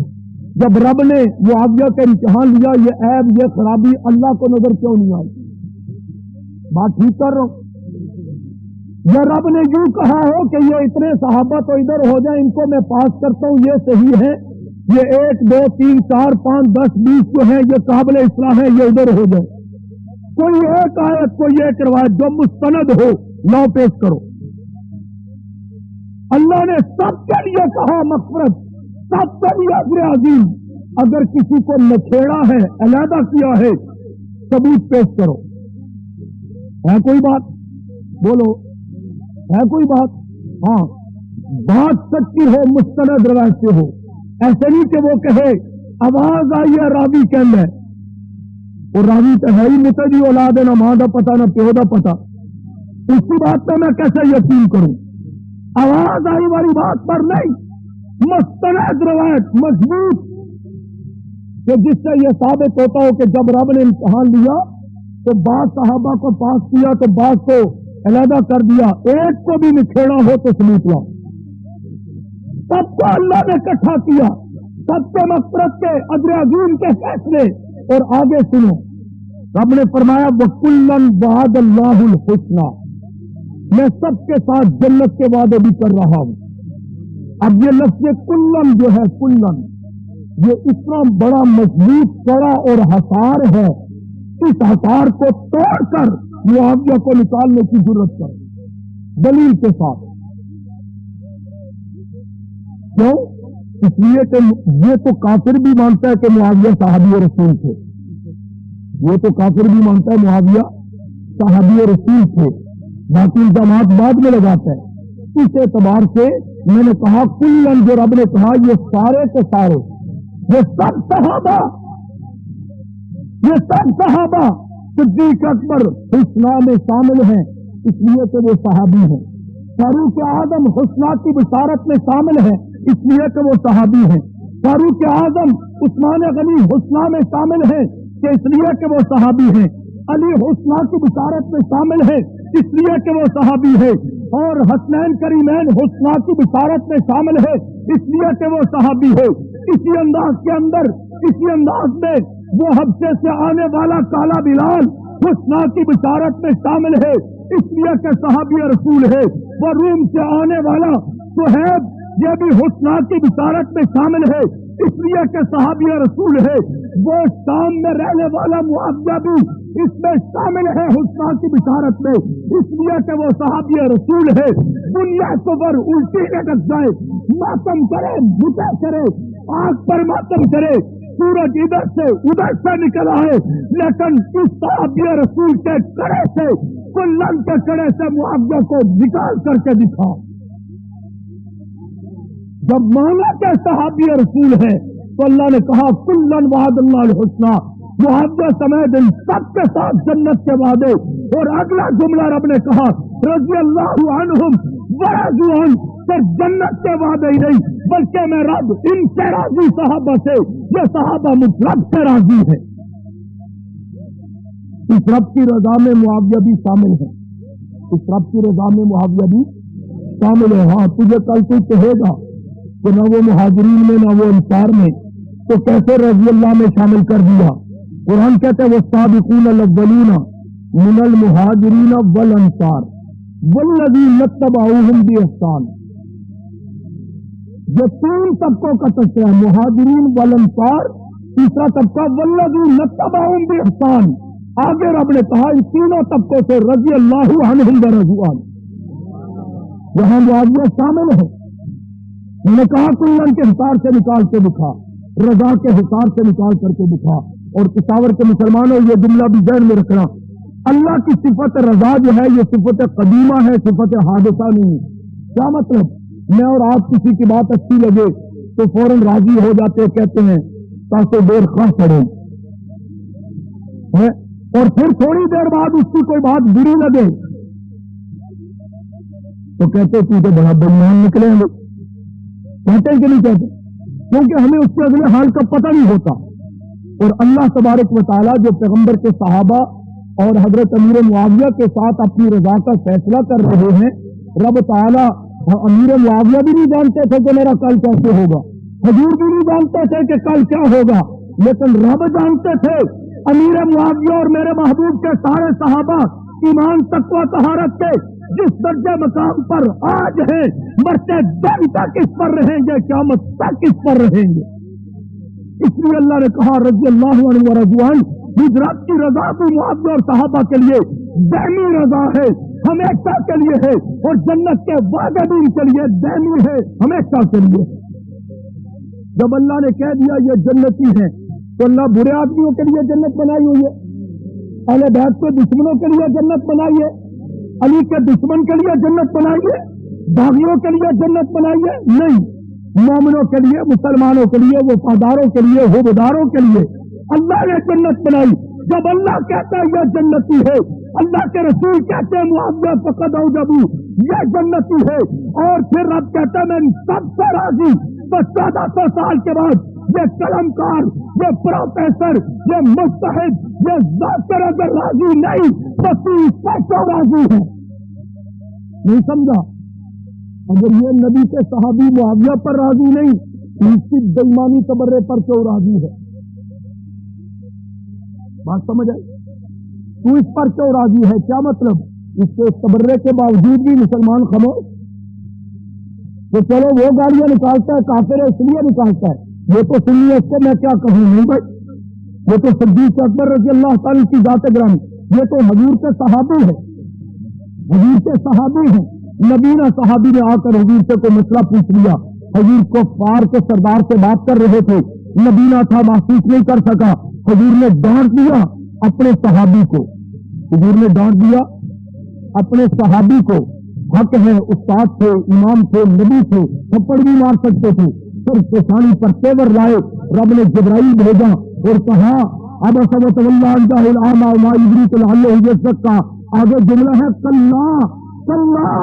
جب رب نے معاویہ کا امتحان لیا، یہ عیب، یہ خرابی اللہ کو نظر کیوں نہیں آئی؟ بات ٹھیک کر رہا ہوں؟ یا رب نے یوں کہا ہو کہ یہ اتنے صحابہ تو ادھر ہو جائیں، ان کو میں پاس کرتا ہوں، یہ صحیح ہے، یہ 1 2 3 4 5 10 20 جو ہیں یہ قابل اصلاح ہے، یہ ادھر ہو جائے۔ کوئی ایک آیت، کوئی ایک روایت جو مستند ہو، لاؤ پیش کرو۔ اللہ نے سب کے لیے کہا مغفرت، سب کے لیے اجر عظیم۔ اگر کسی کو نچھیڑا ہے، علیحدہ کیا ہے، ثبوت پیش کرو۔ ہے کوئی بات؟ بولو، ہے کوئی بات؟ ہاں، بات سچی ہو، مستند روایت سے ہو، ایسے نہیں کہ وہ کہے آواز آئی ہے راوی کہنا ہے، اور راوی تو ہے ہی متجی اولاد، نہ ماں دا پتا نہ پیو دا پتا، اس کی بات پہ میں کیسے یقین کروں؟ آواز آئی والی بات پر نہیں، مستند روایت مضبوط، کہ جس سے یہ ثابت ہوتا ہو کہ جب رب نے امتحان لیا تو بعض صحابہ کو پاس کیا تو بعض کو علیحدہ کر دیا، ایک کو بھی نکھیڑا ہو تو ثبوت لاؤ۔ سب کو اللہ نے اکٹھا کیا، سب کے مغفرت کے، اجر عظیم کے فیصلے۔ اور آگے سنو، رب نے فرمایا وَكُلًّا وَعَدَ اللَّهُ الْحُسْنَى، میں سب کے ساتھ جنت کے وعدے بھی کر رہا ہوں۔ اب یہ لفظ کلن جو ہے، کلن، یہ اتنا بڑا مضبوط کڑا اور حصار ہے، اس حصار کو توڑ کر معاویہ کو نکالنے کی ضرورت ہے دلیل کے ساتھ۔ کیوں؟ اس لیے کہ یہ تو کافر بھی مانتا ہے کہ معاویہ صحابی رسول تھے، یہ تو کافر بھی مانتا ہے معاویہ صحابی رسول تھے، باقی الزامات بعد میں لگاتا ہے۔ اس اعتبار سے میں نے کہا کلن جو رب نے کہا، یہ سارے کے سارے، یہ سب صحابہ، یہ سب صحابہ صدیق اکبر حسنہ میں شامل ہیں، اس لیے کہ وہ صحابی ہیں۔ فاروق اعظم حسنہ کی بشارت میں شامل ہیں، اس لیے کہ وہ صحابی ہیں۔ فاروق اعظم عثمان غنی حسنہ میں شامل ہیں کہ اس لیے کہ وہ صحابی ہیں۔ علی حسنہ کی بشارت میں شامل ہے اس لیے کہ وہ صحابی ہے، اور حسنین کریمین حسنہ کی بشارت میں شامل ہے اس لیے کہ وہ صحابی ہے۔ اسی انداز کے اندر، اسی انداز میں وہ حبشے سے آنے والا کالا بلال حسنہ کی بشارت میں شامل ہے اس لیے کہ صحابی رسول ہے۔ وہ روم سے آنے والا صہیب یہ بھی حسنہ کی بشارت میں شامل ہے اس لیے کہ صحابی رسول ہے۔ وہ شام میں رہنے والا معاویہ بھی اس میں شامل ہے حسنہ کی بشارت میں اس لیے کہ وہ صحابی رسول ہے۔ دنیا کو پر الٹی لٹک جائے، ماتم کرے، بتیں کرے، آگ پر ماتم کرے، سورج ادھر سے ادھر سے نکل آئے، لیکن اس صحابی رسول کے کڑے سے، کلن کے کڑے سے معاویہ کو نکال کر کے دکھا۔ جب مانا کہ صحابی رسول ہے تو اللہ نے کہا کلن وعد اللہ الحسنى، معاویہ سمیت ان سب کے ساتھ جنت کے وعدے۔ اور اگلا جملہ رب نے کہا رضی اللہ عنہم ورضوا عنہ، صرف جنت کے وعدے ہی نہیں بلکہ میں رب ان سے راضی صحابہ سے، یہ صحابہ مجھ رب سے راضی ہے۔ اس رب کی رضا میں معاویہ بھی شامل ہے، اس رب کی رضا میں معاویہ بھی شامل ہے۔ ہاں تجھے کل تو کہے گا کہ نہ وہ مہاجرین میں نہ وہ انصار میں، تو کیسے رضی اللہ میں شامل کر دیا؟ قرآن کہتے ہیں والسابقون الاولون من المہاجرین والانصار والذین اتبعوہم باحسان۔ جو 3 طبقوں کا تذکرہ ہے، مہاجرین والانصار، تیسرا طبقہ والذین اتبعوہم باحسان۔ آگے رب نے کہا ان تینوں طبقوں سے رضی اللہ عنہم ورضوا عنہ، یہاں معاویہ شامل ہے، میں نے کہا کلن کے حصار سے نکال کے دکھا، رضا کے حصار سے نکال کر کے دکھا. اور پشاور کے مسلمانوں یہ جملہ بھی ذہن میں رکھنا، اللہ کی صفت رضا جو ہے یہ صفت قدیمہ ہے، صفت حادثہ نہیں ہے. کیا مطلب؟ میں اور آپ کسی کی بات اچھی لگے تو فوراً راضی ہو جاتے، کہتے ہیں تاکہ دیر خواہ پڑے، اور پھر تھوڑی دیر بعد اس کی کوئی بات بری لگے تو کہتے تو بڑا بےایمان نکلے ہیں. کہتے ہیں کہ نہیں کہتے؟ کیونکہ ہمیں اس کے اگلے حال کا پتہ نہیں ہوتا. اور اللہ تبارک و تعالیٰ جو پیغمبر کے صحابہ اور حضرت امیر معاویہ کے ساتھ اپنی رضا کا فیصلہ کر رہے ہیں، رب تعالیٰ امیر معاویہ بھی نہیں جانتے تھے کہ میرا کل کیسے ہوگا، حضور بھی نہیں جانتے تھے کہ کل کیا ہوگا، لیکن رب جانتے تھے. امیر معاویہ اور میرے محبوب کے سارے صحابہ ایمان تقویٰ طہارت کے جس درجے مقام پر آج ہیں، مرتے دم تک اس پر رہیں گے، قیامت تک اس پر رہیں گے. اس لیے اللہ نے کہا رضی اللہ عنہ ورضوان، ہجرت کی رضا بھی معاویہ اور صحابہ کے لیے دائمی رضا ہے، ہمیشہ کے لیے ہے، اور جنت کے وعدے بھی ان کے لیے دائمی ہے، ہمیشہ کے لیے. جب اللہ نے کہہ دیا یہ جنتی ہیں تو اللہ برے آدمیوں کے لیے جنت بنائی ہوئی ہے، اہل بیت کے دشمنوں کے لیے جنت بنائی ہے، علی کے دشمن کے لیے جنت بنائی ہے، باغیوں کے لیے جنت بنائی ہے؟ نہیں، مومنوں کے لیے، مسلمانوں کے لیے، وفاداروں کے لیے، حوبداروں کے لیے اللہ نے جنت بنائی. جب اللہ کہتا ہے یہ جنتی ہے، اللہ کے رسول کہتے ہیں معاویہ فقد اوجبو یہ جنتی ہے، اور پھر رب کہتا ہے میں سب سے راضی. تو 1400 سال کے بعد یہ قلم کار، یہ پروفیسر، یہ مجتہد، یہ ذاکر اگر راضی نہیں تو تم کیسے راضی ہے؟ نہیں سمجھا؟ اگر یہ نبی کے صحابی معاویہ پر راضی نہیں، اس کی بےایمانی تبرے پر کیوں راضی ہے؟ بات سمجھ آئی؟ تو اس پر کیوں راضی ہے؟ کیا مطلب؟ اس کے تبرے کے باوجود بھی مسلمان خاموش؟ تو چلو وہ گاڑیاں نکالتا ہے، کافر ہے اس لیے نکالتا ہے، یہ تو سنی ہے، اس کو میں کیا کہوں؟ نہیں بھائی، یہ تو صدیق اکبر رضی اللہ تعالیٰ کی ذات گرامی، یہ تو حضور کے صحابی ہے، حضور کے صحابی ہیں. نبینا صحابی نے آ کر حضور سے کوئی مسئلہ پوچھ لیا، حضور کو فار کے سردار سے بات کر رہے تھے، نبینا تھا محسوس نہیں کر سکا، حضور نے ڈانٹ دیا اپنے صحابی کو، حضور نے ڈانٹ دیا اپنے صحابی کو. حق ہے، استاد تھے، امام تھے، نبی تھے، تھپڑ بھی مار سکتے تھے، پھر پیشانی پر تیور لائے. رب نے جبرائیل بھیجا اور کہا اب سبت اللہ عنہ العامہ وما یدریک لعلہ یزکا. آگے جملہ ہے کلا کلا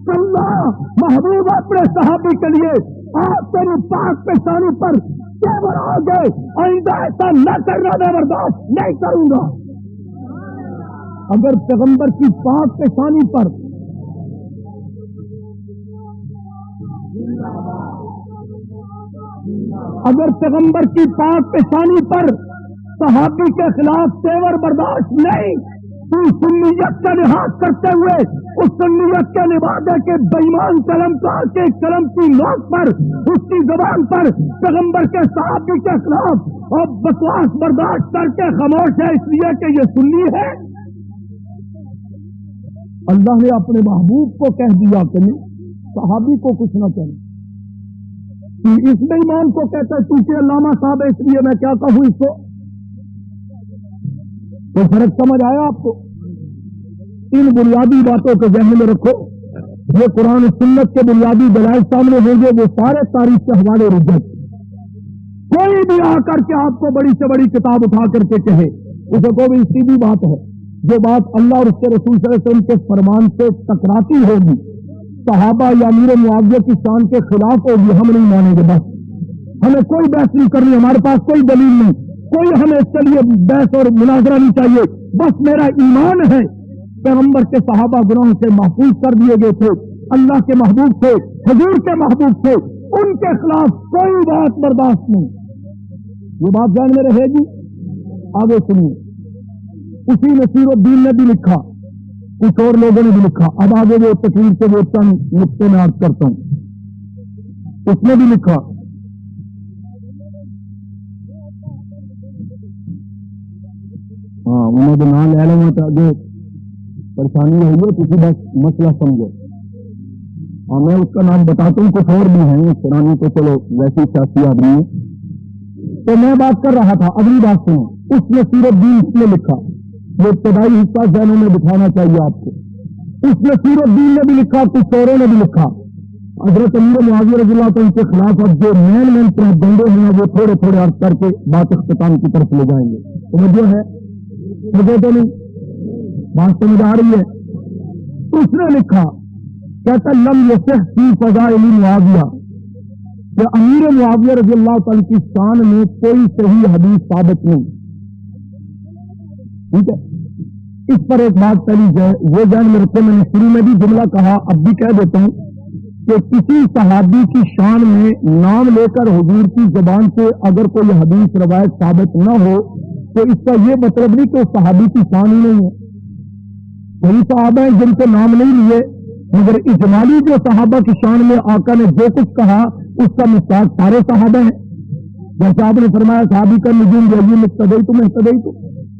کلا. محبوب اپنے صحابی کے لیے آپ تیری پاک پیشانی پر تیور آ گئے، آئندہ ایسا نہ کرنا میں برداشت نہیں کروں گا. اگر پیغمبر کی پاک پیشانی پر صحابی کے خلاف تیور برداشت نہیں، تو سنیت کا لحاظ کرتے ہوئے اس سنیت کے لبادے کے بےایمان قلم کار کے قلم کی نوک پر، اس کی زبان پر پیغمبر کے صحابی کے خلاف اور بکواس برداشت کر کے خاموش ہے اس لیے کہ یہ سنی ہے. اللہ نے اپنے محبوب کو کہہ دیا کہ نہیں، صحابی کو کچھ نہ کہنا. اس بےایمان کو کہتا ہے چونکہ علامہ صاحب ہے اس لیے میں کیا کہوں اس کو. تو فرق سمجھ آیا آپ کو؟ ان بنیادی باتوں کو ذہن میں رکھو. یہ قرآن و سنت کے بنیادی دلائل سامنے ہوں گے، وہ سارے تاریخ کے حوالے رجت. کوئی بھی آ کر کے آپ کو بڑی سے بڑی کتاب اٹھا کر کے کہے، اسے کو بھی سیدھی بات ہے، جو بات اللہ اور اس کے رسول صلی اللہ علیہ وسلم کے فرمان سے ٹکراتی ہوگی، صحابہ یا امیر معاویہ کی شان کے خلاف ہوگی، ہم نہیں مانیں گے. بس ہمیں کوئی بحث نہیں کرنی، ہمارے پاس کوئی دلیل نہیں، کوئی ہمیں اس کے لیے بحث اور مناظرہ نہیں چاہیے. بس میرا ایمان ہے پیغمبر کے صحابہ گناہوں سے محفوظ کر دیے گئے تھے، اللہ کے محبوب تھے، حضور کے محبوب تھے، ان کے خلاف کوئی بات برداشت نہیں. یہ بات ذہن میں رہے گی. آگے سنیے، اسی نصیر الدین نے بھی لکھا، کچھ اور لوگوں نے بھی لکھا. اب آگے وہ تقریر سے وہ چند نقطے میں عرض کرتا ہوں. اس نے بھی لکھا انہوں نے نام لے لوں جو پریشانی ہوئی ہے کسی بس مسئلہ سمجھو. اور میں اس کا نام بتاتا ہوں، کچھ اور بھی ہیں قرآن تو چلو ویسی سیاسی آدمی ہے. تو میں بات کر رہا تھا، اگلی بات سنو. اس نصیر الدین اس نے لکھا، وہ ابتدائی حصہ ذہنوں میں بٹھانا چاہیے آپ کو. اس نصیر الدین نے بھی لکھا، کچھ اوروں نے بھی لکھا. حضرت امیر معاویہ رضی اللہ عنہ کے خلاف اب جو مین بندے ہیں وہ تھوڑے تھوڑے عرض کر کے بات اختتام کی طرف لے جائیں گے. توجہ ہے؟ مجھے تو نہیں بات سمجھ آ رہی ہے. اس نے لکھا، کہتا لم یصح فی فضائل معاویہ، کہ امیر معاویہ رضی اللہ تعالی کی شان میں کوئی صحیح حدیث ثابت نہیں. ٹھیک ہے، اس پر ایک بات چلی جائے، وہ ذہن میں رکھو. میں نے شروع میں بھی جملہ کہا، اب بھی کہہ دیتا ہوں کہ کسی صحابی کی شان میں نام لے کر حضور کی زبان سے اگر کوئی حدیث روایت ثابت نہ ہو تو اس کا یہ مطلب نہیں کہ اس صحابی کی شان ہی نہیں ہے. وہی صحابہ ہیں جن کے نام نہیں لیے، مگر اجمالی جو صحابہ کی شان میں آقا نے جو کچھ کہا اس کا مستحق سارے صحابہ ہیں. جیسے آپ نے فرمایا صحابی کا نجوم جو مقتدی تو محتدی تو،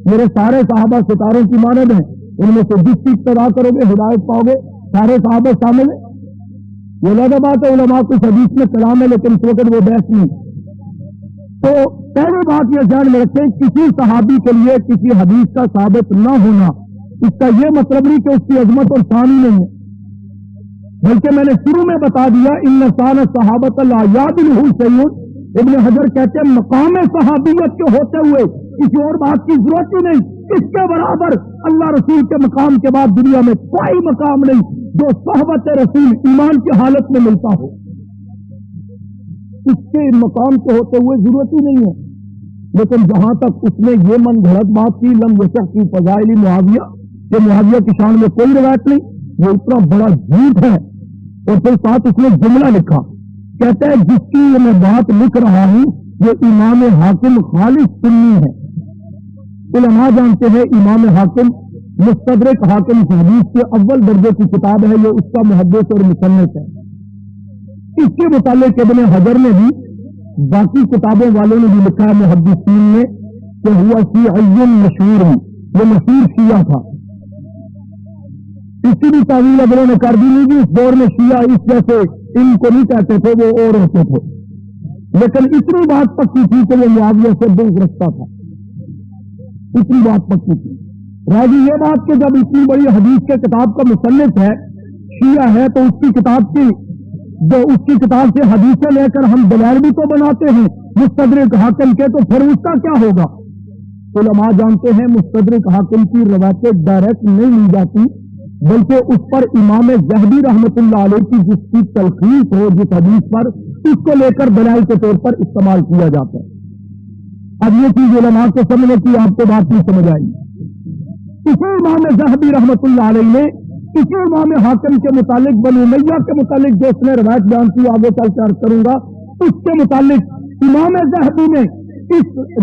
میرے سارے صحابہ ستاروں کی مانند ہیں، ان میں سے جس کی اقتدا کرو گے ہدایت پاؤ گے. سارے صحابہ شامل ہیں. یہ لگا بات ہے، علماء کچھ حدیث میں کلام ہے لیکن اس وقت وہ بحث نہیں. تو پہلی بات یہ ذہن میں رکھیں، کسی صحابی کے لیے کسی حدیث کا ثابت نہ ہونا اس کا یہ مطلب نہیں کہ اس کی عظمت اور شان ہی نہیں ہے، بلکہ میں نے شروع میں بتا دیا ان شان صحابت لا یعدلہ شیء. ابن حجر کہتے ہیں مقام صحابیت کے ہوتے ہوئے کسی اور بات کی ضرورت ہی نہیں. اس کے برابر اللہ رسول کے مقام کے بعد دنیا میں کوئی مقام نہیں جو صحبت رسول ایمان کی حالت میں ملتا ہو. اس کے مقام کے ہوتے ہوئے ضرورت ہی نہیں ہے. لیکن جہاں تک اس نے یہ من گھڑت بات کی لم یصح فی فضائل معاویہ کہ معاویہ کی شان میں کوئی روایت نہیں، یہ اتنا بڑا جھوٹ ہے. اور پھر ساتھ اس نے جملہ لکھا، کہتا ہے جس کی میں بات لکھ رہا ہوں یہ امام حاکم خالص سنی ہے. علماء جانتے ہیں امام حاکم مستدرک حاکم حدیث کے اول درجے کی کتاب ہے، یہ اس کا محدث اور مصنف ہے. اس کے متعلق ابن حجر نے بھی باقی کتابوں والوں نے بھی لکھا ہے محدثین نے کہ ہوا شیعی مشہور ہے، یہ مشہور شیعہ تھا. اسی بھی تعویل اگلوں نے کر دی نہیں کہ اس دور میں شیعہ اس جیسے ان کو نہیں کہتے تھے، وہ اور ہوتے تھے. لیکن اتنی بات پکی تھی کہ وہ معاویہ سے بغض رکھتا تھا. اتنی بات پکی تھی. رہ گئی یہ بات کہ جب اتنی بڑی حدیث کے کتاب کا مصنف ہے، شیعہ ہے، تو اس کی کتاب کی جو اس کی کتاب سے حدیثیں لے کر ہم دلائل بھی تو بناتے ہیں مستدرک حاکم کے، تو پھر اس کا کیا ہوگا؟ علماء جانتے ہیں مستدرک حاکم کی روایتیں ڈائریکٹ نہیں لی جاتی، بلکہ اس پر امام ذہبی رحمۃ اللہ علیہ کی جس کی تلخیص ہو جس حدیث پر، اس کو لے کر دلائل کے طور پر استعمال کیا جاتا ہے. اب یہ چیز علماء کو سمجھنے کی آپ کو بات نہیں سمجھ آئی. اسی امام ذہبی رحمۃ اللہ علیہ نے اسی امام حاکم کے متعلق بنو امیہ کے متعلق جو اس نے روایت بیان کی آگے چل کے عرض کروں گا، اس کے متعلق امام ذہبی نے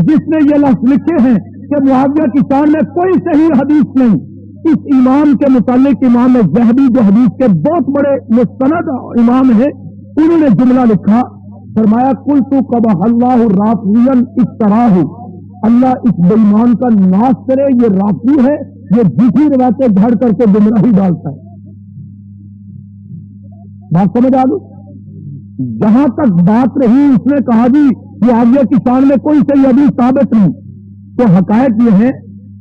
جس نے یہ لفظ لکھے ہیں کہ معاویہ کی شان میں کوئی صحیح حدیث نہیں، اس امام کے متعلق امام ذہبی جو حدیث کے بہت بڑے مستند امام ہیں، انہوں نے جملہ لکھا، فرمایا قلت قبح اللہ رافعا افتراہ، اللہ اس بے ایمان کا ناش کرے، یہ رافی ہے، یہ جھوٹی روایتیں گھڑ کر کے گمراہی ڈالتا ہے. بات سمجھ آ گئی؟ جہاں تک بات رہی اس نے کہا جی معاویہ کی شان میں کوئی صحیح حدیث ثابت نہیں، تو حقائق یہ ہے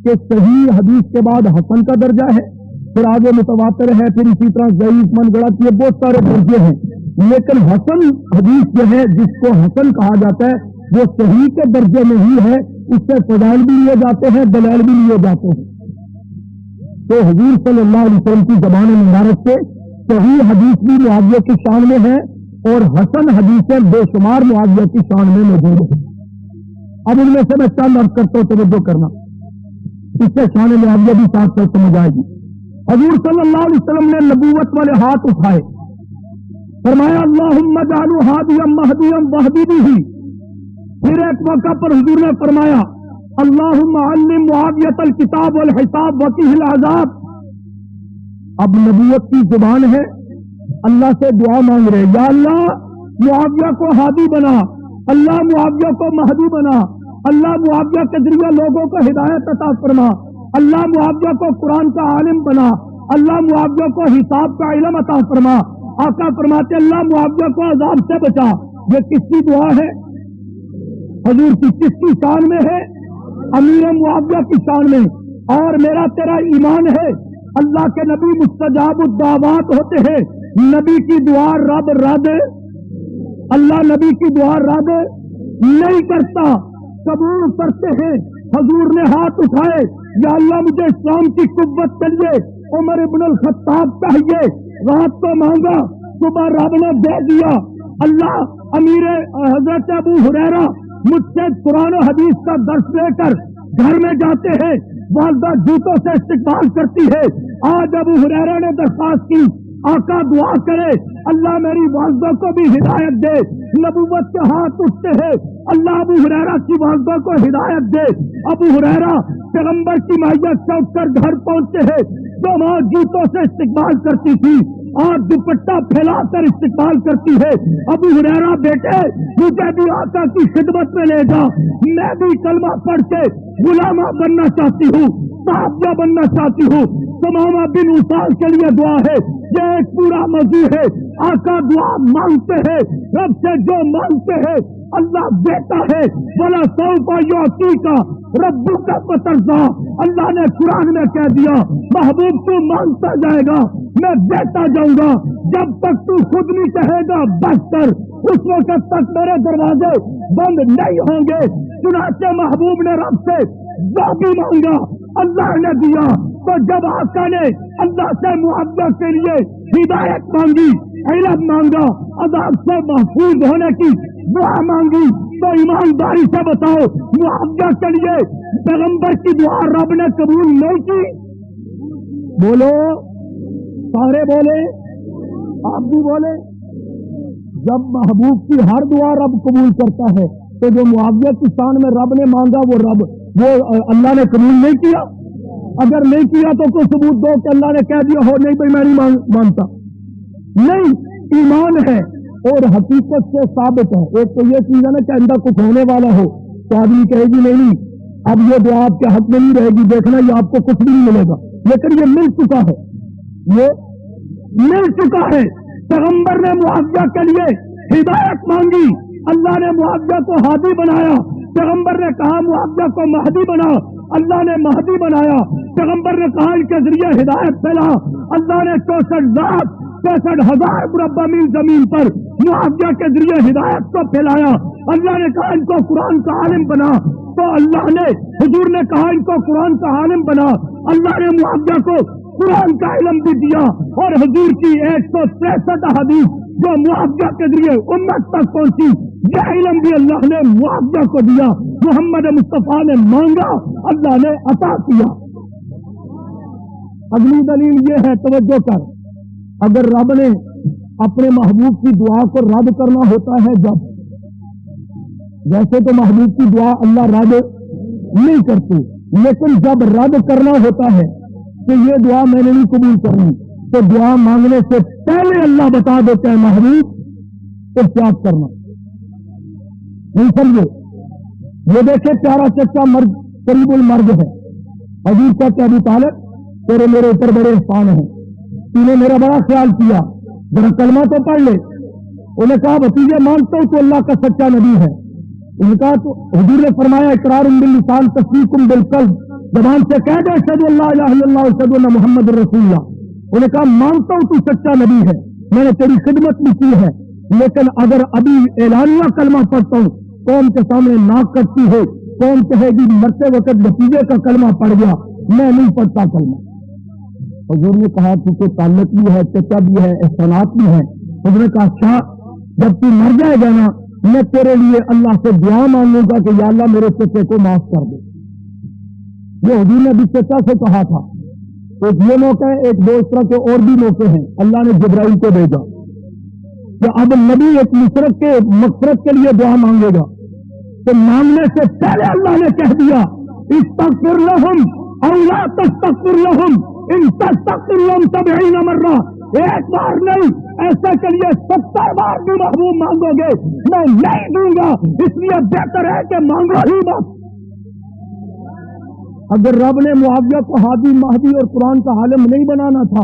کہ صحیح حدیث کے بعد حسن کا درجہ ہے، پھر آگے متواتر ہے، پھر اسی طرح ضعیف من گڑت، یہ بہت سارے درجے ہیں. لیکن حسن حدیث جو ہے جس کو حسن کہا جاتا ہے وہ صحیح کے درجے میں ہی ہے، اس سے فضائل بھی لیے جاتے ہیں، دلائل بھی لیے جاتے ہیں. تو حضور صلی اللہ علیہ وسلم کی زبان مبارک سے صحیح حدیث بھی معاویہ کی شان میں ہے اور حسن حدیثیں بے شمار معاویہ کی شان میں موجود ہیں. اب ان میں سے میں چند عرض کرتا ہوں، توجہ کرنا، اس سے شان معاویہ بھی ساتھ ساتھ سمجھ آئے گی. حضور صلی اللہ علیہ وسلم نے نبوت والے ہاتھ اٹھائے، فرمایا اللہم اجعلہ ہادیا مہدیا واہدی بہ. پھر ایک موقع پر حضور نے فرمایا اللہم علم معاویۃ الکتاب والحساب وقیہ العذاب. اب نبوت کی زبان ہے، اللہ سے دعا مانگ رہے، یا اللہ معاویہ کو ہادی بنا، اللہ معاویہ کو مہدی بنا، اللہ معاویہ کے ذریعے لوگوں کو ہدایت عطا فرما، اللہ معاویہ کو قرآن کا عالم بنا، اللہ معاویہ کو حساب کا علم عطا فرما، آقا فرماتے اللہ معاویہ کو عذاب سے بچا. یہ کس کی دعا ہے؟ حضور کی. کس کی شان میں ہے؟ امیر معاویہ کی شان میں. اور میرا تیرا ایمان ہے اللہ کے نبی مستجاب الدعوات ہوتے ہیں. نبی کی دعا رب رد، اللہ نبی کی دعا رد نہیں کرتا، قبول کرتے ہیں. حضور نے ہاتھ اٹھائے، یا اللہ مجھے اسلام کی قوت چاہیے. عمر ابن الخطاب چاہیے. رات کو مانگا، صبح رب نے دے دیا. اللہ امیر حضرت ابو ہریرہ مجھ سے قرآن و حدیث کا درس لے کر گھر میں جاتے ہیں، والدہ جوتوں سے استقبال کرتی ہے. آج ابو ہریرہ نے درخواست کی آقا دعا کرے اللہ میری والدہ کو بھی ہدایت دے. نبوت کے ہاتھ اٹھتے ہیں، اللہ ابو ہریرہ کی والدہ کو ہدایت دے. ابو ہریرہ پیغمبر کی مائیت سے اٹھ کر گھر پہنچتے ہیں تو ماں جوتوں سے استقبال کرتی تھی اور دوپٹہ پھیلا کر استقبال کرتی ہے. ابو ہریرہ بیٹے مجھے بھی آقا کی خدمت میں لے جا، میں بھی کلمہ پڑھ کے غلامہ بننا چاہتی ہوں، صحابیہ بننا چاہتی ہوں. تماما بن اسال کے لیے دعا ہے. یہ ایک پورا موضوع ہے. آقا دعا مانگتے ہیں، رب سے جو مانگتے ہیں اللہ دیتا ہے. بولا سوف یعطیک ربک فترضی. اللہ نے قرآن میں کہہ دیا محبوب تو مانگتا جائے گا میں دیتا جاؤں گا. جب تک تو خود نہیں کہے گا بس کر، اس وقت تک میرے دروازے بند نہیں ہوں گے. چنانچہ محبوب نے رب سے جو بھی مانگا اللہ نے دیا. تو جب آقا نے اللہ سے معاویہ کے لیے ہدایت مانگی، علم مانگا، عذاب سے محفوظ ہونے کی دعا مانگی، تو ایمانداری سے بتاؤ معاویہ کے لیے پیغمبر کی دعا رب نے قبول نہیں کی؟ بولو، سارے بولے، آپ بھی بولے. جب محبوب کی ہر دعا رب قبول کرتا ہے تو جو معاویہ کی شان میں رب نے مانگا وہ اللہ نے قبول نہیں کیا. اگر نہیں کیا تو کوئی ثبوت دو کہ اللہ نے کہہ دیا ہو نہیں بھائی میں نہیں مانتا. نہیں، ایمان ہے اور حقیقت سے ثابت ہے. ایک تو یہ چیز ہے نا کہ آئندہ کچھ ہونے والا ہو تو آدمی کہے گی نہیں اب یہ دعا آپ کے حق میں نہیں رہے گی، دیکھنا یہ آپ کو کچھ بھی نہیں ملے گا. لیکن یہ مل چکا ہے، یہ مل چکا ہے. پیغمبر نے معاویہ کے لیے ہدایت مانگی، اللہ نے معاویہ کو ہادی بنایا. پیغمبر نے کہا معاویہ کو مہدی بنا، اللہ نے مہدی بنایا. پیغمبر نے کہا ان کے ذریعے ہدایت پھیلا، اللہ نے 64,000 مربع میل زمین پر معاویہ کے ذریعے ہدایت کو پھیلایا. اللہ نے کہا ان کو قرآن کا عالم بنا، تو اللہ نے حضور نے کہا ان کو قرآن کا عالم بنا. اللہ نے معاویہ کو قرآن کا علم بھی دیا اور حضور کی 163 حدیث جو معاویہ کے ذریعے امت تک پہنچی، یہ علم بھی اللہ نے معاویہ کو دیا. محمد مصطفیٰ نے مانگا، اللہ نے عطا کیا. اگلی دلیل یہ ہے، توجہ کر، اگر رب نے اپنے محبوب کی دعا کو رد کرنا ہوتا ہے جب، ویسے تو محبوب کی دعا اللہ رد نہیں کرتے، لیکن جب رد کرنا ہوتا ہے کہ یہ دعا میں نے نہیں قبول کرنی تو دعا مانگنے سے پہلے اللہ بتا دیتا ہے محبوب احتیاط کرنا. نہیں سمجھے؟ یہ دیکھے پیارا چچا مرد قریب المرد ہے، حضور کہتے ابو طالب تیرے میرے اوپر بڑے احسان ہیں، تو نے میرا بڑا خیال کیا، ذرا کلمہ تو پڑھ لے. انہوں نے کہا بھتیجے مانتا ہوں تو اللہ کا سچا نبی ہے. انہوں نے کہا تو حضور نے فرمایا اقرار باللسان تصدیق بالقلب، زبان سے کہہ دے اشہد ان لا الہ الا اللہ واشہد ان محمد رسول اللہ. انہوں نے کہا مانتا ہوں تو سچا نبی ہے، میں نے تیری خدمت بھی کی ہے، لیکن اگر ابھی اعلانیہ کلمہ پڑھتا ہوں قوم کے سامنے ناک کٹتی ہے، قوم کہے گی مرتے وقت بھتیجے کا کلمہ پڑھ گیا، میں نہیں پڑھتا کلمہ. حضور نے کہا کیونکہ تعلق بھی ہے، چچا بھی ہے، احسانات بھی ہے. حضور نے کہا اچھا جب تو مر جائے گا نا میں تیرے لیے اللہ سے دعا مانگوں گا کہ یا اللہ میرے چچے کو معاف کر دے. یہ حضور نے بھی چچا سے کہا تھا. ایک یہ موقع ہے، ایک دو اس طرح کے اور بھی موقع ہیں. اللہ نے جبرائیل کو بھیجا کہ اب نبی ایک مشرک کے مغفرت کے لیے دعا مانگے گا، تو مانگنے سے پہلے اللہ نے کہہ دیا استغفر لہم او لا تستغفر لہم ان تستغفر لہم 70 مرہ. ایک بار نہیں، ایسے کے لیے 70 بار بھی محبوب مانگو گے میں نہیں دوں گا، اس لیے بہتر ہے کہ مانگو ہی مت. اگر رب نے معاویہ کو ہادی مہدی اور قرآن کا عالم نہیں بنانا تھا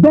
2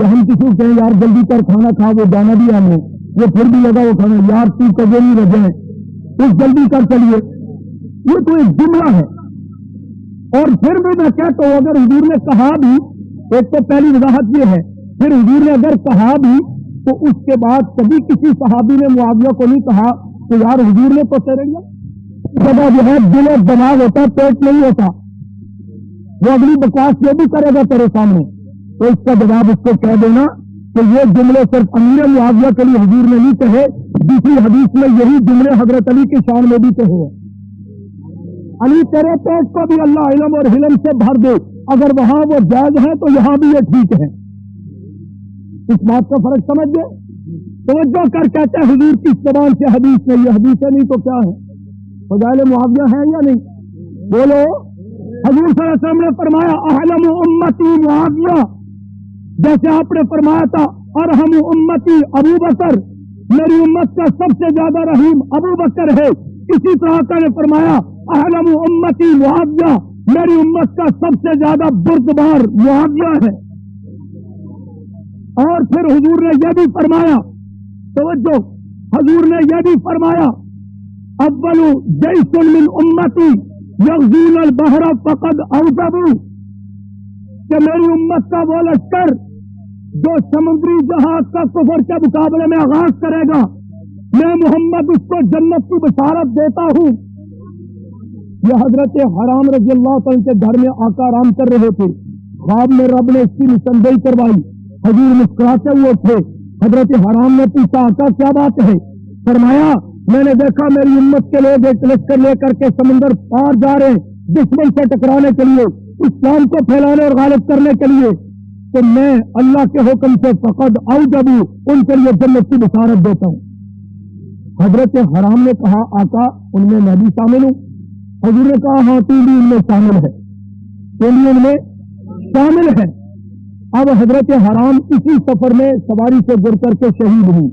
کہ ہم کسی کو کہیں یار جلدی کر کھانا کھا، وہ جانا بھی ہمیں، وہ پھر بھی لگا وہ کھانا، یار تو کبھی نہیں رجے اس جلدی کر چلیے، یہ تو ایک جملہ ہے۔ اور پھر بھی میں کہتا ہوں اگر حضور نے کہا بھی، ایک تو پہلی وضاحت یہ ہے، پھر حضور نے اگر کہا بھی تو اس کے بعد کبھی کسی صحابی نے معاویہ کو نہیں کہا کہ یار حضور نے تو تیرے لیے جگہ جو ہے دل و دماغ ہوتا ہے، پیٹ نہیں ہوتا، وہ اگلی بکواس یہ بھی کرے گا تیرے سامنے، تو اس کا جواب اس کو کہہ دینا کہ یہ جملے صرف امیر معاویہ کے لیے حضور نے نہیں کہے، دوسری حدیث میں یہی جملے حضرت علی کی شان میں بھی کہے ہیں، علی تیرے پیٹ کو بھی اللہ علم اور حلم سے بھر دے، اگر وہاں وہ جائز ہے تو یہاں بھی یہ ٹھیک ہے۔ اس بات کا فرق سمجھ گئے؟ توجہ کر کہتے ہیں حضور کی زبان سے حدیث نہیں، یہ حدیث نہیں تو کیا ہے؟ فضائل معاویہ ہے یا نہیں؟ بولو۔ حضور صلی اللہ علیہ وسلم نے فرمایا احلم امتی معاویہ، جیسے آپ نے فرمایا تھا ارحم امتی ابو بکر، میری امت کا سب سے زیادہ رحیم ابو بکر ہے، اسی طرح کا نے فرمایا احلم امتی معاویہ، میری امت کا سب سے زیادہ بردبار معاویہ ہے۔ اور پھر حضور نے یہ بھی فرمایا، توجہ، حضور نے یہ بھی فرمایا اول جیش من امتی یغزون البحر فقد اوجبوا، کہ میری امت کا وہ لشکر جو سمندری جہاز کا کفر کے مقابلے میں آغاز کرے گا، میں محمد اس کو جنت کی بشارت دیتا ہوں۔ یہ حضرت حرام رضی اللہ تعالیٰ کے گھر میں آقا آرام کر رہے تھے، خواب میں رب نے اس کی نشاندہی کروائی، حضور مسکراتے ہوئے تھے، حضرت حرام نے پوچھا آقا کیا بات ہے؟ فرمایا میں نے دیکھا میری امت کے لوگ ایک لشکر لے کر کے سمندر پار جا رہے ہیں دشمن سے ٹکرانے کے لیے، اسلام کو پھیلانے اور غالب کرنے کے لیے، تو میں اللہ کے حکم سے فقد اوجبوا ان کے لیے جنت کی بشارت دیتا ہوں۔ حضرت حرام نے کہا آقا ان میں بھی شامل ہوں؟ حضور نے کہا ہاں تو بھی ان میں شامل ہے، تو بھی ان میں شامل ہے۔ اب حضرت حرام اسی سفر میں سواری سے گر کر کے شہید ہوئی،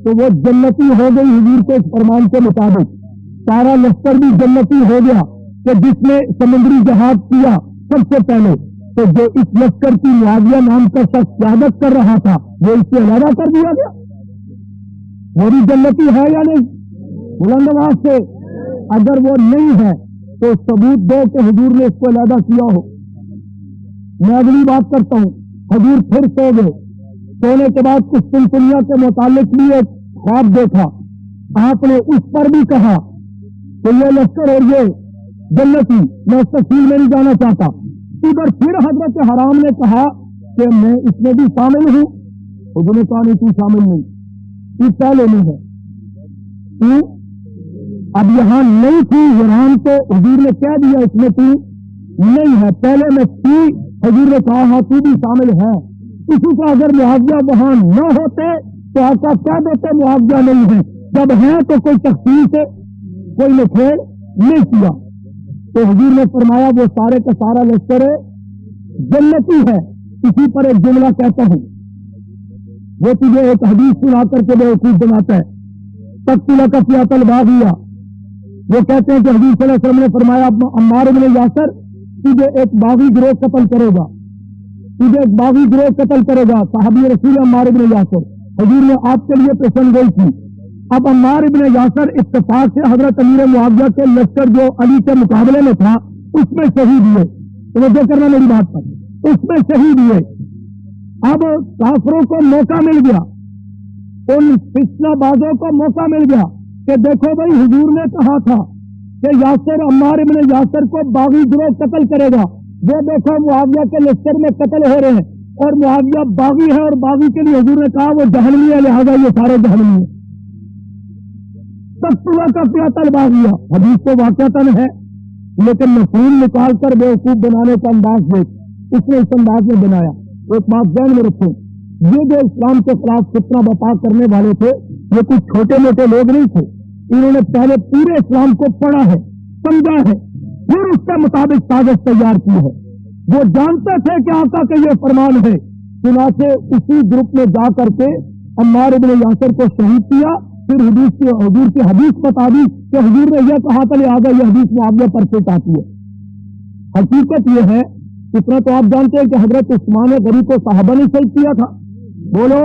تو وہ جنتی ہو گئی حضور کے اس فرمان کے مطابق، سارا لشکر بھی جنتی ہو گیا کہ جس نے سمندری جہاز کیا سب سے پہلے، تو جو اس لشکر کی معاویہ نام کا شخص قیادت کر رہا تھا وہ اس سے علیحدہ کر دیا گیا، وہ بھی جنتی ہے یا نہیں؟ بلند آواز سے اگر وہ نہیں ہے تو ثبوت دو کہ حضور نے اس کو علیحدہ کیا ہو۔ میں اگلی بات کرتا ہوں، حضور پھر سو گئے، سونے کے بعد کچھ سلسلہ کے متعلق بھی ایک خواب دیکھا، آپ نے اس پر بھی کہا کہ یہ لشکر اور یہ جنتی، میں اس تفصیل میں نہیں جانا چاہتا۔ ادھر پھر حضرت حرام نے کہا کہ میں اس میں بھی شامل ہوں، حضور نے کہا نہیں تو شامل نہیں، تو پہلے نہیں ہے، تو اب یہاں نہیں تھی حرام، تو حضور نے کہہ دیا اس میں تو نہیں ہے، پہلے میں تھی، حضور نے کہا ہاں تو بھی شامل ہے۔ اسی کا اگر معاویہ وہاں نہ ہوتے تو آقا کہہ دیتے معاویہ نہیں ہے، جب ہیں تو کوئی تخصیص سے کوئی نکھیڑ نہیں کیا، تو حضور نے فرمایا وہ سارے کا سارا لشکر جنتی ہے۔ اسی پر ایک جملہ کہتا ہوں، وہ تجھے ایک حدیث سنا کر کے بیوقوف بناتا ہے، تقتل کا فیات الباغیہ، وہ کہتے ہیں کہ حضور صلی اللہ علیہ وسلم نے فرمایا عمار بن یاسر تجھے ایک باغی گروہ قتل کرے گا، تجھے ایک باغی گروہ قتل کرے گا، صحابی رسول عمار بن یاسر، حضور نے آپ کے لیے پیشن گوئی کی۔ اب عمار بن یاسر اتفاق سے حضرت امیر معاویہ کے لشکر جو علی کے مقابلے میں تھا اس میں شہید ہوئے، توجہ کرنا میری بات پر، اس میں شہید ہوئے۔ اب کافروں کو موقع مل گیا، ان فتنہ بازوں کو موقع مل گیا کہ دیکھو بھائی حضور نے کہا تھا کہ یاسر عمار ابن یاسر کو باغی گروہ قتل کرے گا، وہ دیکھو معاویہ کے لشکر میں قتل ہو رہے ہیں اور معاویہ باغی ہے، اور باغی کے لیے حضور نے کہا وہ جہنمی ہے، لہذا یہ سارے جہنمی ہیں۔ تقتل کا فیات الباغیہ حدیث تو واقعتاً ہے، لیکن مفہوم نکال کر بیوقوف بنانے کا انداز دیکھ، اس نے اس انداز میں بنایا۔ ایک بات ذہن میں رکھو، یہ جو اسلام کے خلاف فتنہ بپا کرنے والے تھے یہ کچھ چھوٹے موٹے لوگ نہیں تھے، انہوں نے پہلے پورے اسلام کو پڑھا ہے، سمجھا ہے، پھر اس کے مطابق سازش تیار کی ہے۔ وہ جانتے تھے کہ آقا کا یہ فرمان ہے، چنانچہ اسی گروپ میں جا کر کے عمار ابن یاسر کو شہید کیا۔ پھر حضور کی حدیث بتا دی کہ حضور نے یہ کہا تھا، لہٰذا یہ حدیث معاویہ پر فٹ آتی ہے۔ حقیقت یہ ہے اتنا تو آپ جانتے ہیں کہ حضرت عثمان غنی کو صحابہ نے شہید کیا تھا. بولو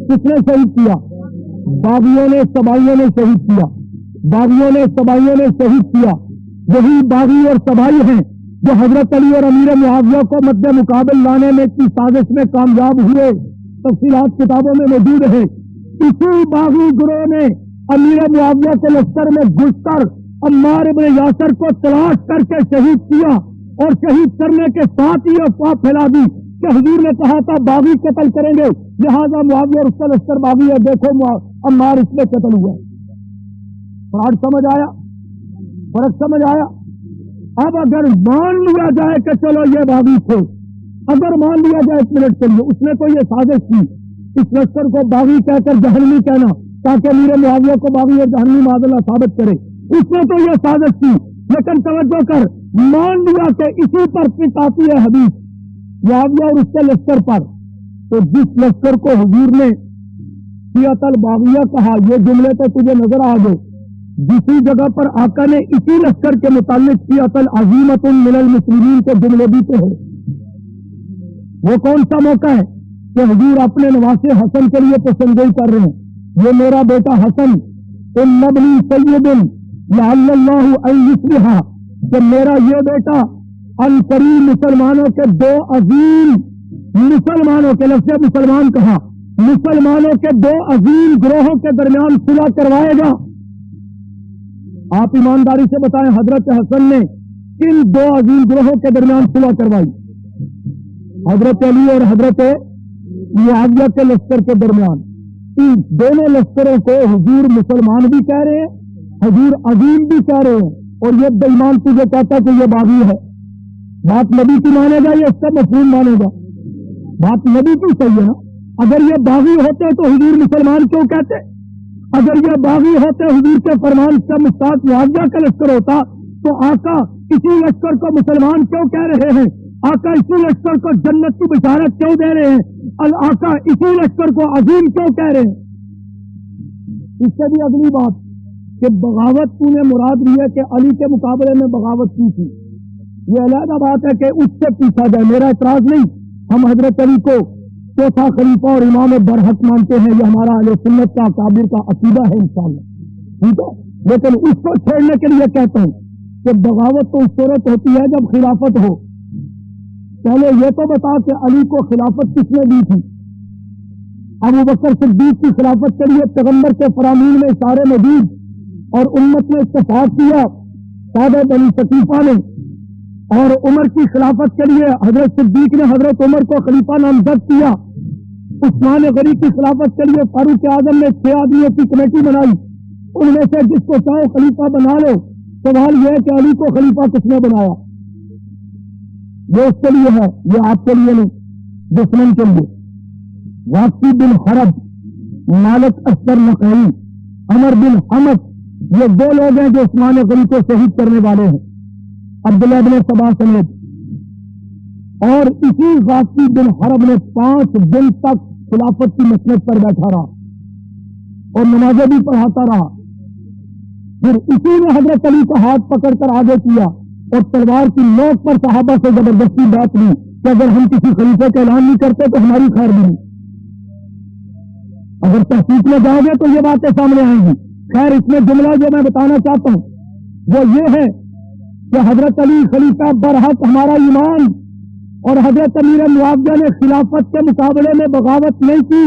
کس نے شہید کیا؟ باغیوں نے سبائیوں نے شہید کیا. باغیوں نے سبائیوں نے شہید کیا. وہی باغی اور سبائی ہیں جو حضرت علی اور امیر معاویہ کو مد مقابل لانے میں کی سازش میں کامیاب ہوئے. تفصیلات کتابوں میں موجود ہے. اسی باغی گروہ نے امیر معاویہ کے لشکر میں گھس کر عمار ابن یاسر کو تلاش کر کے شہید کیا اور شہید کرنے کے ساتھ ہی افواہ پھیلا دی کہ حضور نے کہا تھا باغی قتل کریں گے، لہذا معاویہ اور اس کا لشکر باغی ہے، دیکھو عمار اس میں قتل ہوا. فرق سمجھ آیا؟ فرق سمجھ آیا؟ اب اگر مان لیا جائے کہ چلو یہ باغی تھے، اگر مان لیا جائے ایک منٹ کے لیے اس نے تو یہ سازش کی اس لشکر کو باغی کہہ کر جہنمی کہنا تاکہ امیر معاویہ کو باغی اور جہنمی معاذ اللہ ثابت کرے، اس نے تو یہ سازش کی. لیکن توجہ کر، مان لیا کہ اسی پر پٹ آتی ہے حدیث معاویہ اور اس کے لشکر پر، تو جس لشکر کو حضور نے فیۃ الباغیہ کہا، یہ جملے تو تجھے نظر آ گئے. جسی جگہ پر آقا نے اسی لشکر کے متعلق فیۃ العظیمۃ من المسلمین کے جملے بھی تھے. وہ کون سا موقع ہے کہ حضور اپنے نواسے حسن کے لیے پسندگی کر رہے ہیں، یہ میرا بیٹا حسن ان ابنی سید لعل اللہ ان یصلح، کہ میرا یہ بیٹا ان قریب مسلمانوں کے دو عظیم مسلمانوں کے لفظ مسلمان کہا، مسلمانوں کے دو عظیم گروہوں کے درمیان صلح کروائے گا. آپ ایمانداری سے بتائیں حضرت حسن نے کن دو عظیم گروہوں کے درمیان صلح کروائی؟ حضرت علی اور حضرت معاویہ کے لشکر کے درمیان. ان دونوں لشکروں کو حضور مسلمان بھی کہہ رہے ہیں، حضور عظیم بھی کہہ رہے ہیں، اور یہ بے ایمان تجھے کہتا کہ یہ باغی ہے. بات نبی کی مانے گا یا اس کا مفہوم مانے گا؟ بات نبی کی صحیح ہے نا. اگر یہ باغی ہوتے تو حضور مسلمان کیوں کہتے؟ اگر یہ باغی ہوتے حضور کے فرمان سے مستعد معاویہ کا لشکر ہوتا تو آقا اسی لشکر کو مسلمان کیوں کہہ رہے ہیں؟ آقا اسی لشکر کو جنت کی بشارت کیوں دے رہے ہیں؟ آقا اسی لشکر کو عظیم کیوں کہہ رہے ہیں؟ اس سے بھی اگلی بات کہ بغاوت تو نے مراد لی ہے کہ علی کے مقابلے میں بغاوت کی تھی، یہ علیحدہ بات ہے کہ اس سے پوچھا جائے، میرا اعتراض نہیں. ہم حضرت علی کو چوتھا خلیفہ اور امام برحق مانتے ہیں، یہ ہمارا اہل سنت کا اکابر کا عقیدہ ہے انشاءاللہ، ٹھیک ہے. لیکن اس کو چھوڑنے کے لیے کہتا ہوں کہ بغاوت تو اس صورت ہوتی ہے جب خلافت ہو. پہلے یہ تو بتا کہ علی کو خلافت کس نے دی تھی؟ ابو بکر صدیق کی خلافت کے لیے پیغمبر کے فرامین میں اشارے موجود اور امت نے اتفاق کیا صحابہ بنی ثقیفہ نے، اور عمر کی خلافت کے لیے حضرت صدیق نے حضرت عمر کو خلیفہ نامزد کیا. عثمان غنی کی خلافت کے لیے فاروق اعظم نے 6 آدمیوں کی کمیٹی بنائی، ان میں سے جس کو چاہو خلیفہ بنا لو. سوال یہ ہے کہ علی کو خلیفہ کس نے بنایا؟ یہ اس کے لیے ہے، یہ آپ کے لیے نہیں، دشمن کے لیے. واقعی بن حرب، مالک اصغر نقعی، عمر بن حمد، یہ دو لوگ ہیں جو عثمان غنی کو شہید کرنے والے ہیں، عبداللہ بن سبا سمیت. اور اسی واقعی بن حرب نے 5 دن تک خلافت کی مسند پر بیٹھا رہا اور نمازیں بھی پڑھاتا رہا. پھر اسی نے حضرت علی کا ہاتھ پکڑ کر آگے کیا اور تلوار کی نوک پر صحابہ سے زبردستی بات لی کہ اگر ہم کسی خلیفے کا اعلان نہیں کرتے تو ہماری خیر بھی نہیں. اگر تحقیق میں جاؤ گے تو یہ باتیں سامنے آئیں گی. خیر اس میں جملہ جو میں بتانا چاہتا ہوں وہ یہ ہے کہ حضرت علی خلیفہ برحق ہمارا ایمان، اور حضرت امیر معاویہ نے خلافت کے مقابلے میں بغاوت نہیں کی،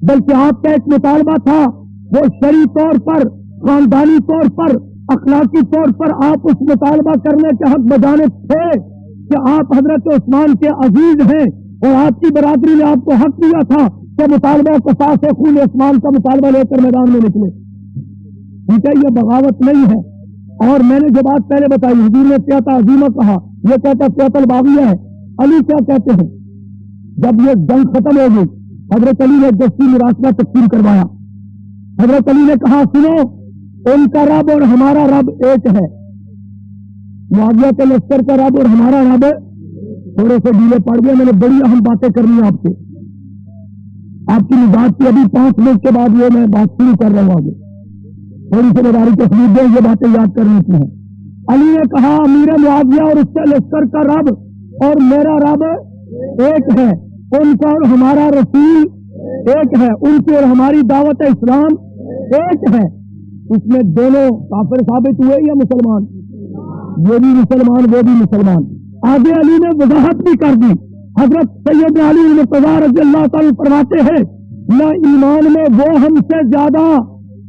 بلکہ آپ کا ایک مطالبہ تھا، وہ شرعی طور پر، خاندانی طور پر، اخلاقی طور پر آپ اس مطالبہ کرنے کے حق بجانب تھے کہ آپ حضرت عثمان کے عزیز ہیں، اور آپ کی برادری نے آپ کو حق دیا تھا کہ مطالبہ قصاص خون عثمان کا مطالبہ لے کر میدان میں نکلے. ٹھیک ہے، یہ بغاوت نہیں ہے. اور میں نے جو بات پہلے بتائی، حضور نے فیۃ عظیمہ کہا، یہ کہتا فیۃ الباغیہ ہے. علی کیا کہتے ہیں؟ جب یہ جنگ ختم ہو گئی حضرت علی نے دستی مراسلہ تقسیم کروایا. حضرت علی نے کہا سنو، ان کا رب اور ہمارا رب ایک ہے. معاویہ کے لشکر کا رب اور ہمارا رب. تھوڑے سے ڈیلے پڑ گئے، میں نے بڑی اہم باتیں کرنی ہیں آپ سے. آپ کی نجات کی ابھی 5 منٹ کے بعد یہ میں بات شروع کر رہا ہوں. آگے تھوڑی سی بیداری کے سبب دیں، یہ باتیں یاد کرنی کی ہیں. علی نے کہا امیر معاویہ اور اس کے لشکر کا رب اور میرا رب ایک ہے، ان کا اور ہمارا رسول ایک ہے، ان کی اور ہماری دعوت اسلام ایک ہے۔ اس میں دونوں کافر ثابت ہوئے یا مسلمان؟ یہ بھی مسلمان وہ بھی مسلمان۔ آگے علی نے وضاحت بھی کر دی، حضرت سید علی مرتضیٰ رضی اللہ تعالیٰ فرماتے ہیں نہ ایمان میں وہ ہم سے زیادہ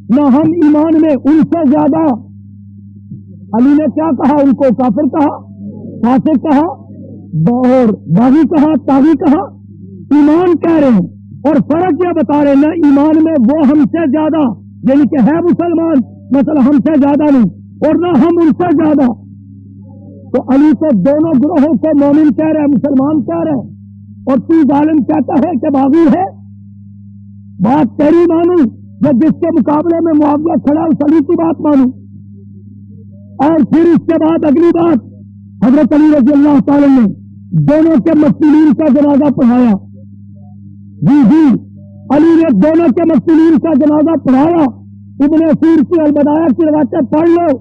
نہ ہم ایمان میں ان سے زیادہ۔ علی نے کیا کہا؟ ان کو کافر کہا، فاسق کہا، اور باغی کہا، طاغی کہا، ایمان کہہ رہے ہیں۔ اور فرق یہ بتا رہے ہیں نہ ایمان میں وہ ہم سے زیادہ، یعنی کہ ہے مسلمان مثلا ہم سے زیادہ نہیں، اور نہ ہم ان سے زیادہ۔ تو علی تو دونوں گروہوں کو مومن کہہ رہے ہیں، مسلمان کہہ رہے ہیں، اور تو ظالم کہتا ہے کہ باغی ہے۔ بات تیری مانوں یا جس کے مقابلے میں معاویہ کھڑا اس علی کی بات مانوں؟ اور پھر اس کے بعد اگلی بات، حضرت علی رضی اللہ تعالی نے دونوں کے مقتولین کا جنازہ پڑھایا۔ جی علی نے دونوں کے مقتولین کا جنازہ پڑھایا۔ ابن اثیر کی البدایہ کی روایتیں پڑھ لو،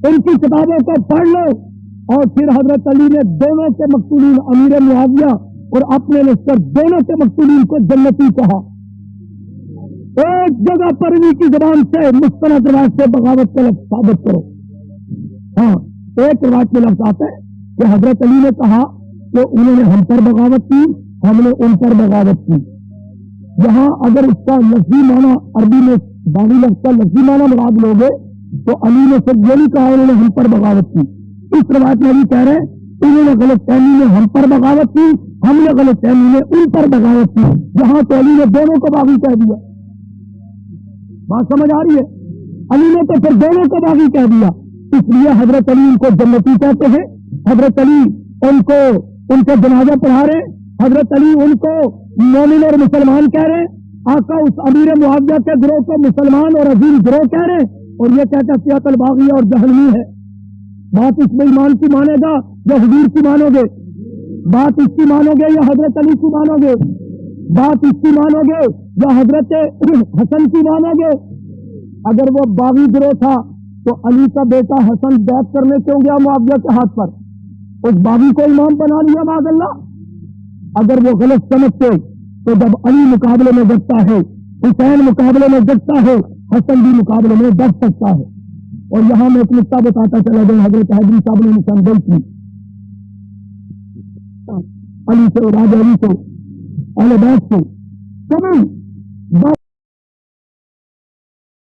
ان کی کتابوں کو پڑھ لو۔ اور پھر حضرت علی نے دونوں کے مقتولین امیر معاویہ اور اپنے لشکر دونوں کے مقتولین کو جنتی کہا۔ ایک جگہ پر انہی کی زبان سے مستند روایت سے بغاوت کا لفظ ثابت کرو۔ ہاں، ایک روایت میں لفظ آتا ہے کہ حضرت علی نے کہا کہ انہوں نے ہم پر بغاوت کی، ہم نے ان پر بغاوت کی۔ یہاں اگر اس کا لفظی معنی عربی میں باغی لفظ کا لفظی معنی مراد لوگے تو علی نے صرف یہ نہیں کہا انہوں نے ہم پر بغاوت کی۔ اس روایت میں علی کہہ رہے ہیں انہوں نے غلط فہمی میں ہم پر بغاوت کی، ہم نے غلط فہمی میں ان پر بغاوت کی۔ یہاں تو علی نے دونوں کو باغی کہہ دیا۔ بات سمجھ آ رہی ہے؟ علی نے تو پھر دونوں کو باغی کہہ دیا، اس لیے حضرت علی ان کو جنتی کہتے ہیں۔ حضرت علی ان کو ان کے جنازہ پڑھا رہے، حضرت علی ان کو مومن اور مسلمان کہہ رہے، آقا اس امیر معاویہ کے گروہ کو مسلمان اور عظیم گروہ کہہ رہے، اور یہ کہتا سیاۃ الباغیہ اور جہنمی ہے۔ بات اس میں ایمان کی مانے گا یا حضور کی مانو گے؟ بات اس کی مانو گے یا حضرت علی کی مانو گے؟ بات اس کی مانو گے یا حضرت حسن کی مانو گے؟ اگر وہ باغی گروہ تھا تو علی کا بیٹا حسن بیعت کرنے کیوں گیا معاویہ کے ہاتھ پر؟ اس باغی کو امام بنا لیا معاذ اللہ۔ اگر وہ غلط سمجھتے تو جب علی مقابلے میں ڈٹتا ہے، حسین مقابلے میں ڈٹتا ہے، حسن بھی مقابلے میں ڈٹ سکتا ہے۔ اور یہاں میں ایک نقطہ بتاتا چلا جائے، حضرت حیدری صاحب نے نشاندہی کی علی سے، راجہ علی سے، اہل بیت سے، کبھی